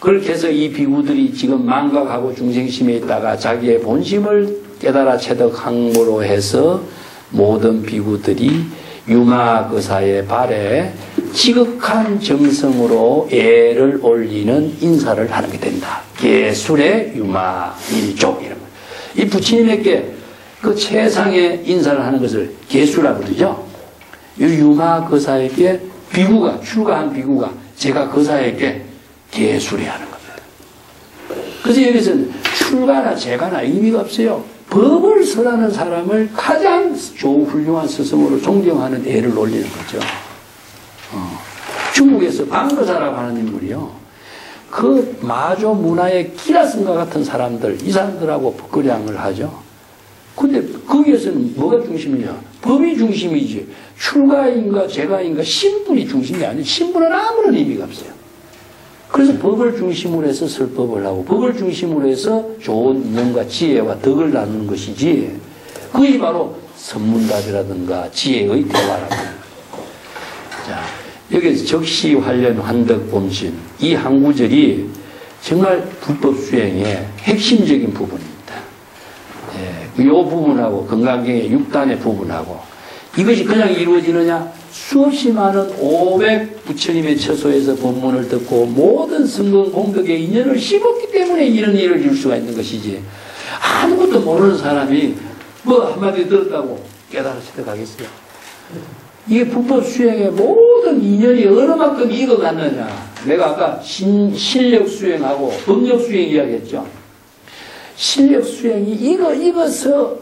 그렇게 해서 이 비구들이 지금 망각하고 중생심에 있다가 자기의 본심을 깨달아 체득함으로 해서 모든 비구들이 유마거사의 발에 지극한 정성으로 애를 올리는 인사를 하는 게 된다. 계술의 유마일족 이런 거. 이 부처님에게 그 최상의 인사를 하는 것을 계수라고 그러죠. 이 유마거사에게 비구가 출가한 비구가 제가 거사에게 계수를 하는 겁니다. 그래서 여기서는 출가나 제가나 의미가 없어요. 법을 설하는 사람을 가장 훌륭한 스승으로 존경하는 애를 올리는 거죠. 중국에서 방거사라고 하는 인물이요. 그 마조 문화의 기라슨과 같은 사람들, 이 사람들하고 법거량을 하죠. 근데 거기에서는 뭐가 중심이냐? 법이 중심이지. 출가인가 제가인가 신분이 중심이 아니에요. 신분은 아무런 의미가 없어요. 그래서 법을 중심으로 해서 설법을 하고 법을 중심으로 해서 좋은 인연과 지혜와 덕을 나누는 것이지 그게 바로 선문답이라든가 지혜의 대화라고. 자, 여기서 적시 활련 환덕 본심 이 한 구절이 정말 불법 수행의 핵심적인 부분입니다. 이 부분하고 건강경의 6단의 부분하고 이것이 그냥 이루어지느냐? 수없이 많은 500 부처님의 처소에서 법문을 듣고 모든 성공 공덕의 인연을 씹었기 때문에 이런 일을 이룰 수가 있는 것이지 아무것도 모르는 사람이 뭐 한마디 들었다고 깨달아 체득하겠어요? 이게 불법 수행의 모든 인연이 어느 만큼 익어갔느냐? 내가 아까 실력 수행하고 법력 수행 이야기했죠. 실력 수행이 익어서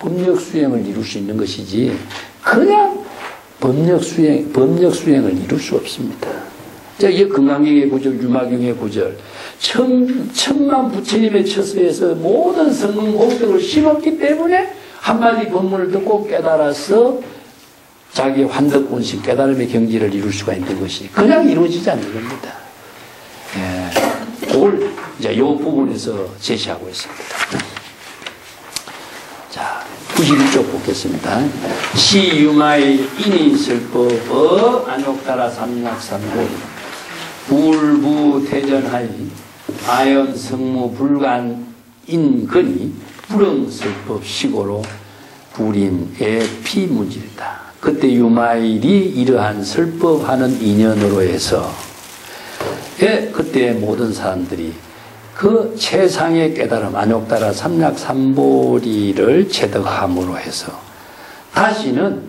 법력 수행을 이룰 수 있는 것이지 그냥 법력 수행을 이룰 수 없습니다. 자, 이게 건강경의 구절, 유마경의 구절. 천만 부처님의 처소에서 모든 성공 공덕을 심었기 때문에 한마디 법문을 듣고 깨달아서 자기 환덕본심 깨달음의 경지를 이룰 수가 있는 것이 그냥 이루어지지 않는 겁니다. 그걸 이제 이 부분에서 제시하고 있습니다. 자, 91쪽 보겠습니다. 시유마의 인이 슬퍼 안욕따라 삼락삼고 울부태전하이 아연 성무 불간 인근이 불응설법 시고로 불임의 피문질이다. 그때 유마일이 이러한 설법하는 인연으로 해서 그때 모든 사람들이 그 최상의 깨달음 안욕따라 삼략삼보리를 체득함으로 해서 다시는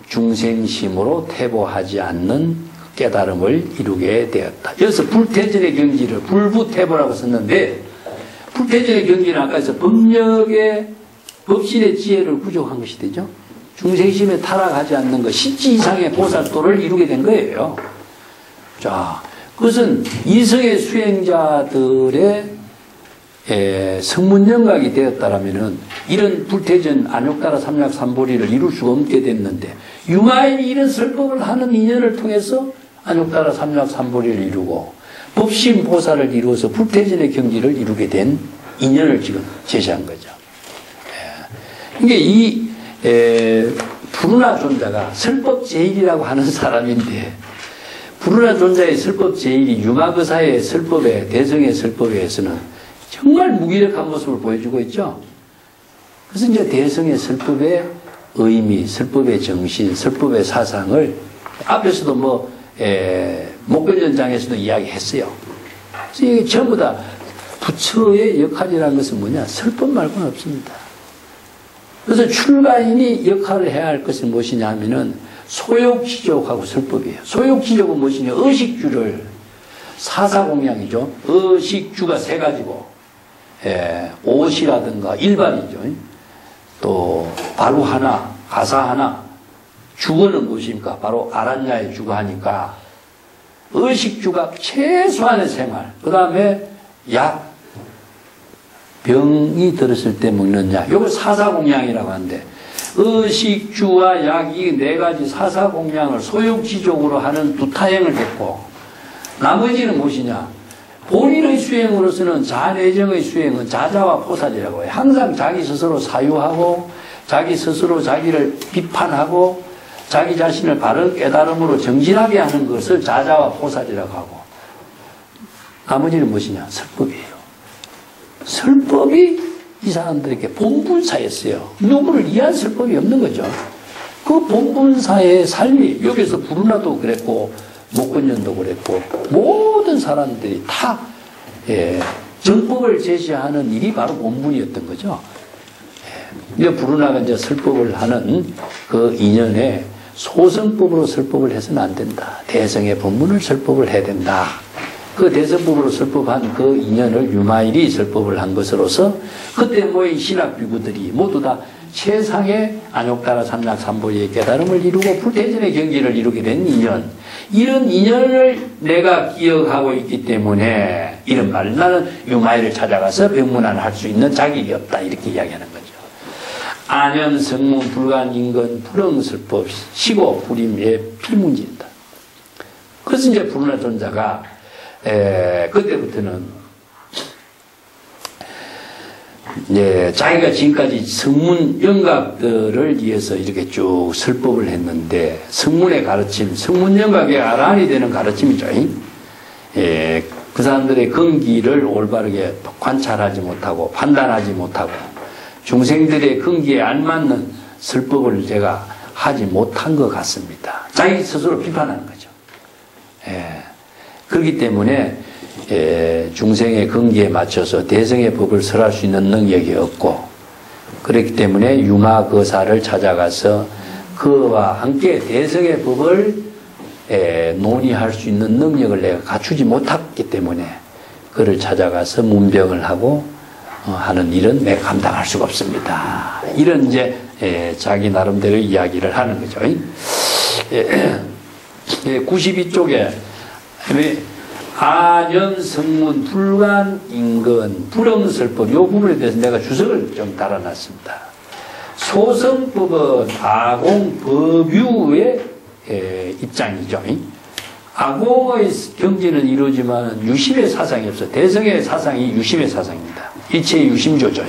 중생심으로 태보하지 않는 깨달음을 이루게 되었다. 여기서 불태전의 경지를 불부태보라고 썼는데 불태전의 경지는 아까 해서 법력의 법신의 지혜를 부족한 것이 되죠. 중생심에 타락하지 않는 것, 십지 이상의 보살도를 이루게 된 거예요. 자, 그것은 이성의 수행자들의 성문영각이 되었다라면은 이런 불태전 안욕따라 삼략삼보리를 이룰 수가 없게 됐는데 유마인이 이런 설법을 하는 인연을 통해서 안욕따라 삼략삼보리를 이루고 법신 보살을 이루어서 불태전의 경지를 이루게 된 인연을 지금 제시한 거죠. 이게 이 푸르나 존자가 설법제일이라고 하는 사람인데 푸르나 존자의 설법제일이 유마거사의 설법에 대성의 설법에서는 정말 무기력한 모습을 보여주고 있죠. 그래서 이제 대성의 설법의 의미, 설법의 정신, 설법의 사상을 앞에서도 목변전장에서도 이야기했어요. 그래서 이게 전부 다 부처의 역할이라는 것은 뭐냐? 설법 말고는 없습니다. 그래서 출가인이 역할을 해야 할 것은 무엇이냐 하면은 소욕지족하고 설법이에요. 소욕지족은 무엇이냐? 의식주를 사사공양이죠. 의식주가 세 가지고 옷이라든가 일반이죠. 또 바로 하나, 가사 하나. 주거는 무엇입니까? 바로 아란야의 주거하니까 의식주가 최소한의 생활. 그 다음에 약, 병이 들었을 때 먹는 약. 이걸 사사공양이라고 하는데 의식주와 약 이 네 가지 사사공양을 소욕지족으로 하는 두 타행을 했고 나머지는 무엇이냐? 본인의 수행으로서는 자내정의 수행은 자자와 포사지라고 해요. 항상 자기 스스로 사유하고 자기 스스로 자기를 비판하고 자기 자신을 바른 깨달음으로 정진하게 하는 것을 자자와 포사지라고 하고 나머지는 무엇이냐? 설법이에요. 설법이 이 사람들에게 본분사였어요. 누구를 이해할 설법이 없는 거죠. 그 본분사의 삶이 여기서 부르나도 그랬고 목건년도 그랬고 모든 사람들이 다 정법을 제시하는 일이 바로 본분이었던 거죠. 이제 부르나가 이제 설법을 하는 그 인연에 소성법으로 설법을 해서는 안 된다. 대성의 본문을 설법을 해야 된다. 그 대성법으로 설법한 그 인연을 유마일이 설법을 한 것으로서 그때 모인 신학비구들이 모두 다 최상의 안욕따라 삼략삼보리의 깨달음을 이루고 불태전의 경지를 이루게 된 인연. 이런 인연을 내가 기억하고 있기 때문에 이런 말을 나는 유마일을 찾아가서 병문안을 할 수 있는 자격이 없다. 이렇게 이야기하는 거죠. 안연 성문 불간 인근 불응설법 시고 불임의 피문진다. 그래서 이제 부르나 존자가 그때부터는 이제 자기가 지금까지 성문 영각들을 위해서 이렇게 쭉 설법을 했는데 성문의 가르침, 성문 영각의 아란이 되는 가르침이죠. 그 사람들의 근기를 올바르게 관찰하지 못하고 판단하지 못하고 중생들의 근기에 알맞는 설법을 제가 하지 못한 것 같습니다. 자기 스스로 비판하는 거죠. 그렇기 때문에 중생의 근기에 맞춰서 대성의 법을 설할 수 있는 능력이 없고 그렇기 때문에 유마거사를 찾아가서 그와 함께 대성의 법을 논의할 수 있는 능력을 내가 갖추지 못했기 때문에 그를 찾아가서 문병을 하고 하는 일은 내가 감당할 수가 없습니다. 이런 이제 자기 나름대로 이야기를 하는 거죠. 92쪽에 안연 성문 불간 인근 불응설법 이 부분에 대해서 내가 주석을 좀 달아놨습니다. 소성법은 아공 법유의 입장이죠. 아공의 경지는 이루어지만 유심의 사상이 없어. 대성의 사상이 유심의 사상입니다. 일체의 유심조죠.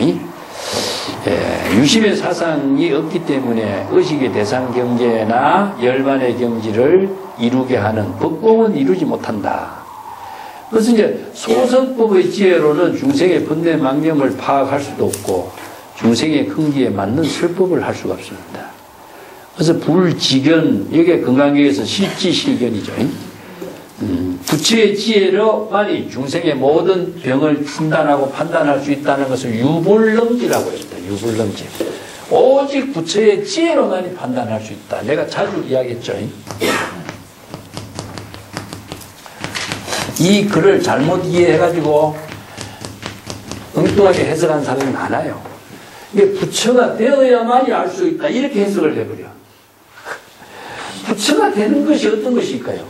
유심의 사상이 없기 때문에 의식의 대상 경제나 열반의 경지를 이루게 하는 법공은 이루지 못한다. 그래서 이제 소성법의 지혜로는 중생의 번뇌 망념을 파악할 수도 없고 중생의 긍지에 맞는 설법을 할 수가 없습니다. 그래서 불지견, 이게 건강계에서 실지실견이죠. 부처의 지혜로만이 중생의 모든 병을 진단하고 판단할 수 있다는 것을 유불능지라고 합니다. 유불능지. 오직 부처의 지혜로만이 판단할 수 있다. 내가 자주 이야기했죠. 이 글을 잘못 이해해가지고 엉뚱하게 해석한 사람이 많아요. 이게 부처가 되어야만이 알 수 있다. 이렇게 해석을 해버려. 부처가 되는 것이 어떤 것일까요?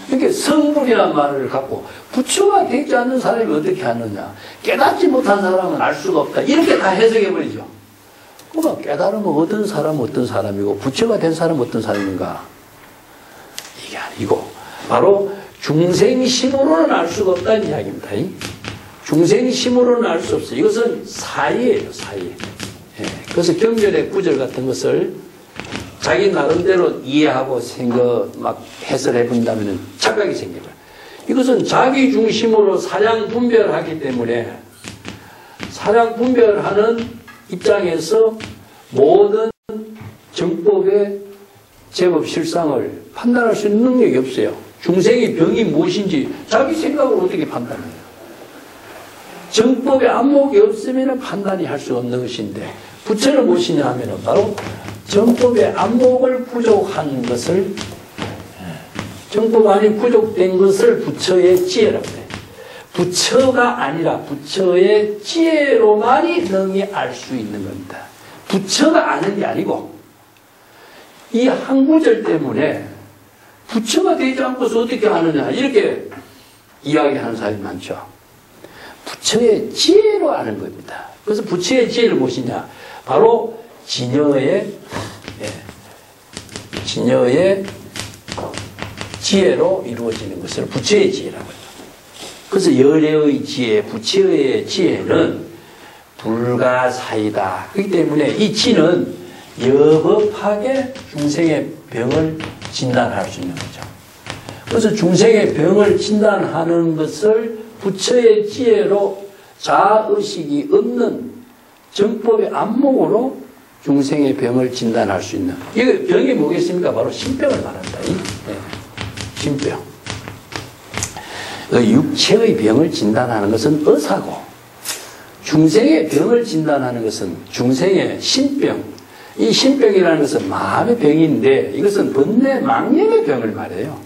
이렇게 성불이라는 말을 갖고 부처가 되지 않는 사람이 어떻게 하느냐. 깨닫지 못한 사람은 알 수가 없다. 이렇게 다 해석해버리죠. 그러니까 깨달으면 어떤 사람은 어떤 사람이고 부처가 된 사람은 어떤 사람인가. 이게 아니고 바로 중생심으로는 알 수가 없다는 이야기입니다. 중생심으로는 알 수 없어요. 이것은 사이예요. 사이. 그래서 경전의 구절 같은 것을 자기 나름대로 이해하고 막 해설해 본다면 착각이 생겨요. 이것은 자기 중심으로 사량 분별하기 때문에 사량 분별하는 입장에서 모든 정법의 제법 실상을 판단할 수 있는 능력이 없어요. 중생의 병이 무엇인지 자기 생각으로 어떻게 판단해요? 정법의 안목이 없으면 판단이 할 수 없는 것인데 부처는 무엇이냐 하면 바로 정법의 안목을 부족한 것을 정법 안이 부족된 것을 부처의 지혜라고 해요. 부처가 아니라 부처의 지혜로만이 능히 알 수 있는 겁니다. 부처가 아는 게 아니고 이 한 구절 때문에 부처가 되지 않고서 어떻게 아느냐 이렇게 이야기하는 사람이 많죠. 부처의 지혜로 아는 겁니다. 그래서 부처의 지혜를 무엇이냐? 바로 진여의 지혜로 이루어지는 것을 부처의 지혜라고 해요. 그래서 열애의 지혜, 부처의 지혜는 불가사이다. 그렇기 때문에 이 지는 여법하게 중생의 병을 진단할 수 있는 거죠. 그래서 중생의 병을 진단하는 것을 부처의 지혜로 자의식이 없는 정법의 안목으로 중생의 병을 진단할 수 있는. 이게 병이 뭐겠습니까? 바로 신병을 말한다. 신병. 육체의 병을 진단하는 것은 의사고 중생의 병을 진단하는 것은 중생의 신병. 이 신병이라는 것은 마음의 병인데 이것은 번뇌 망념의 병을 말해요.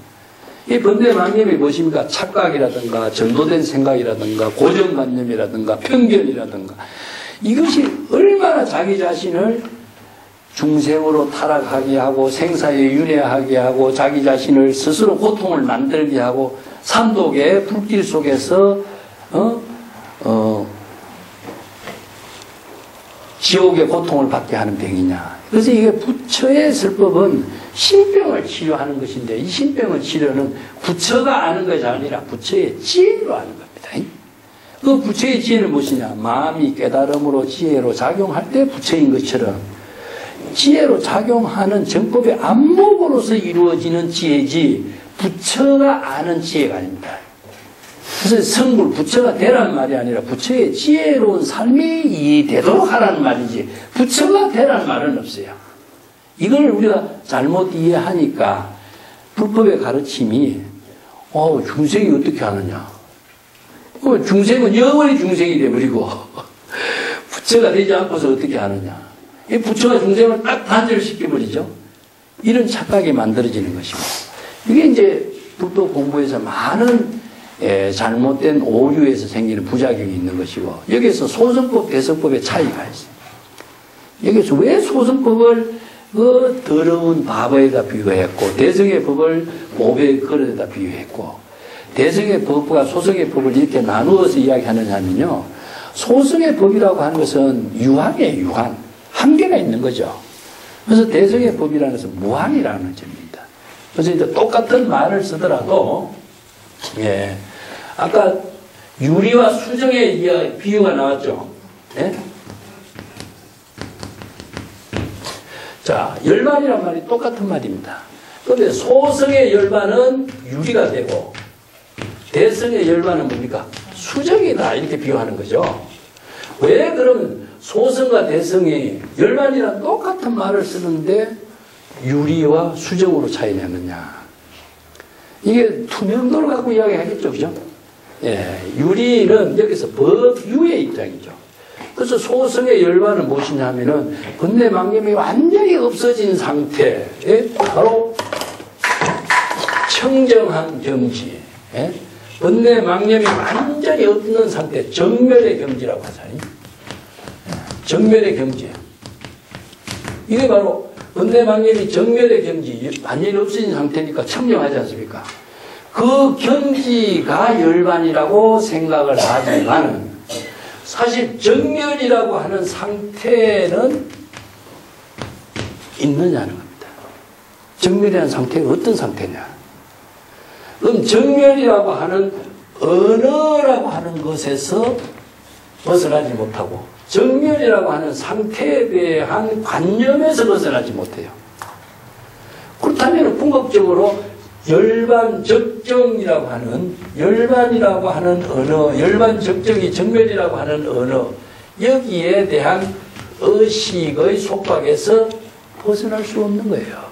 이 번뇌 망념이 무엇입니까? 착각이라든가 전도된 생각이라든가 고정관념이라든가 편견이라든가 이것이 얼마나 자기 자신을 중생으로 타락하게 하고 생사에 윤회하게 하고 자기 자신을 스스로 고통을 만들게 하고 삼독의 불길 속에서 지옥의 고통을 받게 하는 병이냐. 그래서 이게 부처의 설법은 신병을 치료하는 것인데 이 신병의 치료는 부처가 아는 것이 아니라 부처의 지혜로 아는 겁니다. 그 부처의 지혜는 무엇이냐? 마음이 깨달음으로 지혜로 작용할 때 부처인 것처럼 지혜로 작용하는 정법의 안목으로서 이루어지는 지혜지 부처가 아는 지혜가 아닙니다. 그래서 성불, 부처가 되라는 말이 아니라 부처의 지혜로운 삶이 되도록 하라는 말이지 부처가 되라는 말은 없어요. 이걸 우리가 잘못 이해하니까 불법의 가르침이 중생이 어떻게 하느냐. 중생은 영원히 중생이 되어버리고 부처가 되지 않고서 어떻게 하느냐. 이 부처가 중생을 딱 단절시켜버리죠. 이런 착각이 만들어지는 것이고 이게 이제 불법 공부에서 많은 잘못된 오류에서 생기는 부작용이 있는 것이고 여기에서 소승법, 대승법의 차이가 있어요. 여기서 왜 소승법을 그 더러운 바보에다 비유했고 대승의 법을 모배의 그릇에다 비유했고 대승의 법과 소승의 법을 이렇게 나누어서 이야기하느냐 하면요. 소승의 법이라고 하는 것은 유한이에요. 유한. 한계가 있는 거죠. 그래서 대승의 법이라는 것은 무한이라는 점입니다. 그래서 이제 똑같은 말을 쓰더라도 아까 유리와 수정의 비유가 나왔죠. 자, 열반이란 말이 똑같은 말입니다. 그런데 소승의 열반은 유리가 되고
대성의 열반은 뭡니까? 수정이다 이렇게 비유하는 거죠. 왜 그러면 소성과 대성이 열반이랑 똑같은 말을 쓰는데 유리와 수정으로 차이냐느냐. 이게 투명도를 갖고 이야기하겠죠. 그죠? 예, 유리는 여기서 법유의 입장이죠. 그래서 소성의 열반은 무엇이냐 하면은 번뇌망념이 완전히 없어진 상태에 바로 청정한 경지. 예? 번뇌망념이 완전히 없는 상태, 정멸의 경지라고 하잖아요. 정멸의 경지. 이게 바로 번뇌망념이 정멸의 경지, 완전히 없어진 상태니까 청정하지 않습니까? 그 경지가 열반이라고 생각을 하지만 사실 정멸이라고 하는 상태는 있느냐는 겁니다. 정멸이라는 상태가 어떤 상태냐? 그럼 정멸이라고 하는 언어라고 하는 것에서 벗어나지 못하고 정멸이라고 하는 상태에 대한 관념에서 벗어나지 못해요. 그렇다면 궁극적으로 열반 적정이라고 하는 열반이라고 하는 언어, 열반 적정이 정멸이라고 하는 언어, 여기에 대한 의식의 속박에서 벗어날 수 없는 거예요.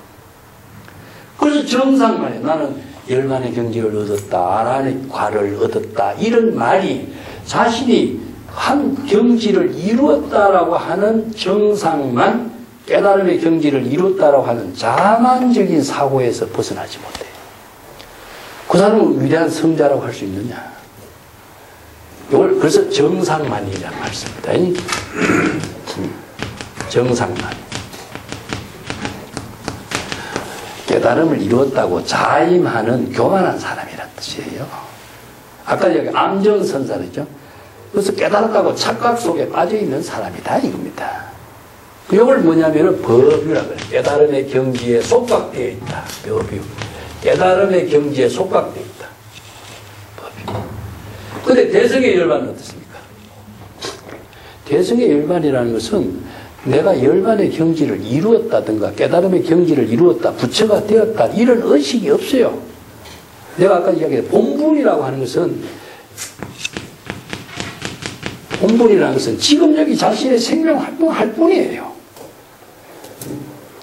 그래서 정상만에 나는 열반의 경지를 얻었다, 아란의 과를 얻었다, 이런 말이 자신이 한 경지를 이루었다라고 하는 정상만, 깨달음의 경지를 이뤘다라고 하는 자만적인 사고에서 벗어나지 못해요. 그 사람은 위대한 성자라고 할 수 있느냐? 이걸 그래서 정상만이라는 말씀입니다. 정상만. 깨달음을 이루었다고 자임하는 교만한 사람이란 뜻이에요. 아까 여기 암정선사랬죠. 그래서 깨달았다고 착각 속에 빠져있는 사람이다 이겁니다. 이걸 뭐냐면은 법유라고 해요. 깨달음의 경지에 속박되어 있다. 법유. 깨달음의 경지에 속박되어 있다. 법유. 근데 대성의 열반은 어떻습니까? 대성의 열반이라는 것은 내가 열반의 경지를 이루었다든가 깨달음의 경지를 이루었다, 부처가 되었다, 이런 의식이 없어요. 내가 아까 이야기했던 본분이라고 하는 것은, 본분이라는 것은 지금 여기 자신의 생명 활동할 뿐이에요.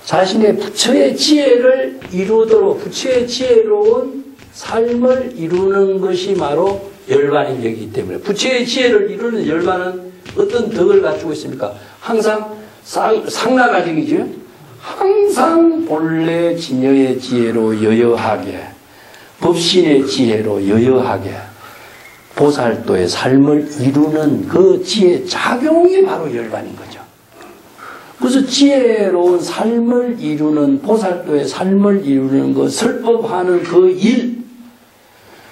자신의 부처의 지혜를 이루도록 부처의 지혜로운 삶을 이루는 것이 바로 열반인 얘기이기 때문에, 부처의 지혜를 이루는 열반은 어떤 덕을 갖추고 있습니까? 항상 상라가정이죠. 항상 본래 진여의 지혜로 여여하게, 법신의 지혜로 여여하게 보살도의 삶을 이루는 그 지혜 작용이 바로 열반인 거죠. 그래서 지혜로운 삶을 이루는, 보살도의 삶을 이루는 그 설법하는 그 일,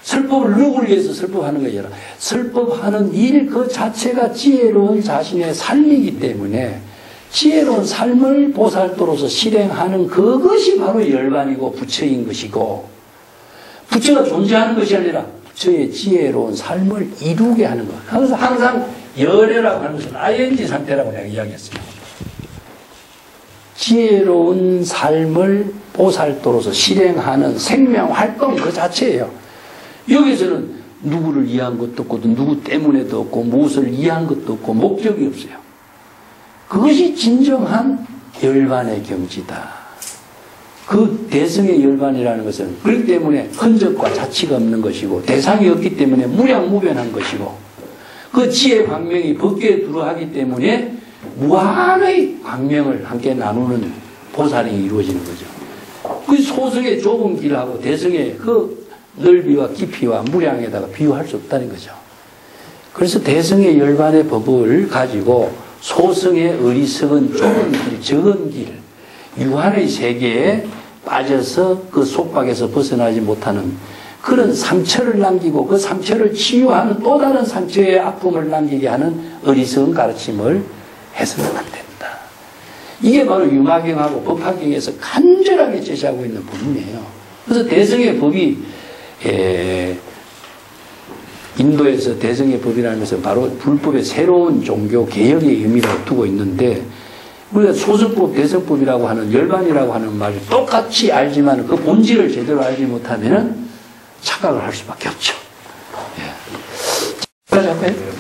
설법을 누구를 위해서 설법하는 것이 아니라 설법하는 일 그 자체가 지혜로운 자신의 삶이기 때문에 지혜로운 삶을 보살도로서 실행하는 그것이 바로 열반이고 부처인 것이고, 부처가 존재하는 것이 아니라 부처의 지혜로운 삶을 이루게 하는 것. 그래서 항상 열애라고 하는 것은 ing 상태라고 내가 이야기했어요. 지혜로운 삶을 보살도로서 실행하는 생명활동 그 자체예요. 여기서는 누구를 이해한 것도 없고 누구 때문에도 없고 무엇을 이해한 것도 없고 목적이 없어요. 그것이 진정한 열반의 경지다. 그 대성의 열반이라는 것은 그렇기 때문에 흔적과 자취가 없는 것이고 대상이 없기 때문에 무량무변한 것이고 그 지혜 광명이 법계에 들어하기 때문에 무한의 광명을 함께 나누는 보살이 이루어지는 거죠. 그 소성의 좁은 길하고 대성의 그 넓이와 깊이와 무량에다가 비유할 수 없다는 거죠. 그래서 대성의 열반의 법을 가지고 소성의 어리석은 좁은 길, 적은 길, 유한의 세계에 빠져서 그 속박에서 벗어나지 못하는 그런 상처를 남기고 그 상처를 치유하는 또 다른 상처의 아픔을 남기게 하는 어리석은 가르침을 해서는 안 된다. 이게 바로 유마경하고 법화경에서 간절하게 제시하고 있는 부분이에요. 그래서 대성의 법이 인도에서 대성의 법이라는 것은 바로 불법의 새로운 종교 개혁의 의미를 두고 있는데 우리가 소승법, 대성법이라고 하는 열반이라고 하는 말을 똑같이 알지만 그 본질을 제대로 알지 못하면 착각을 할 수밖에 없죠. 예?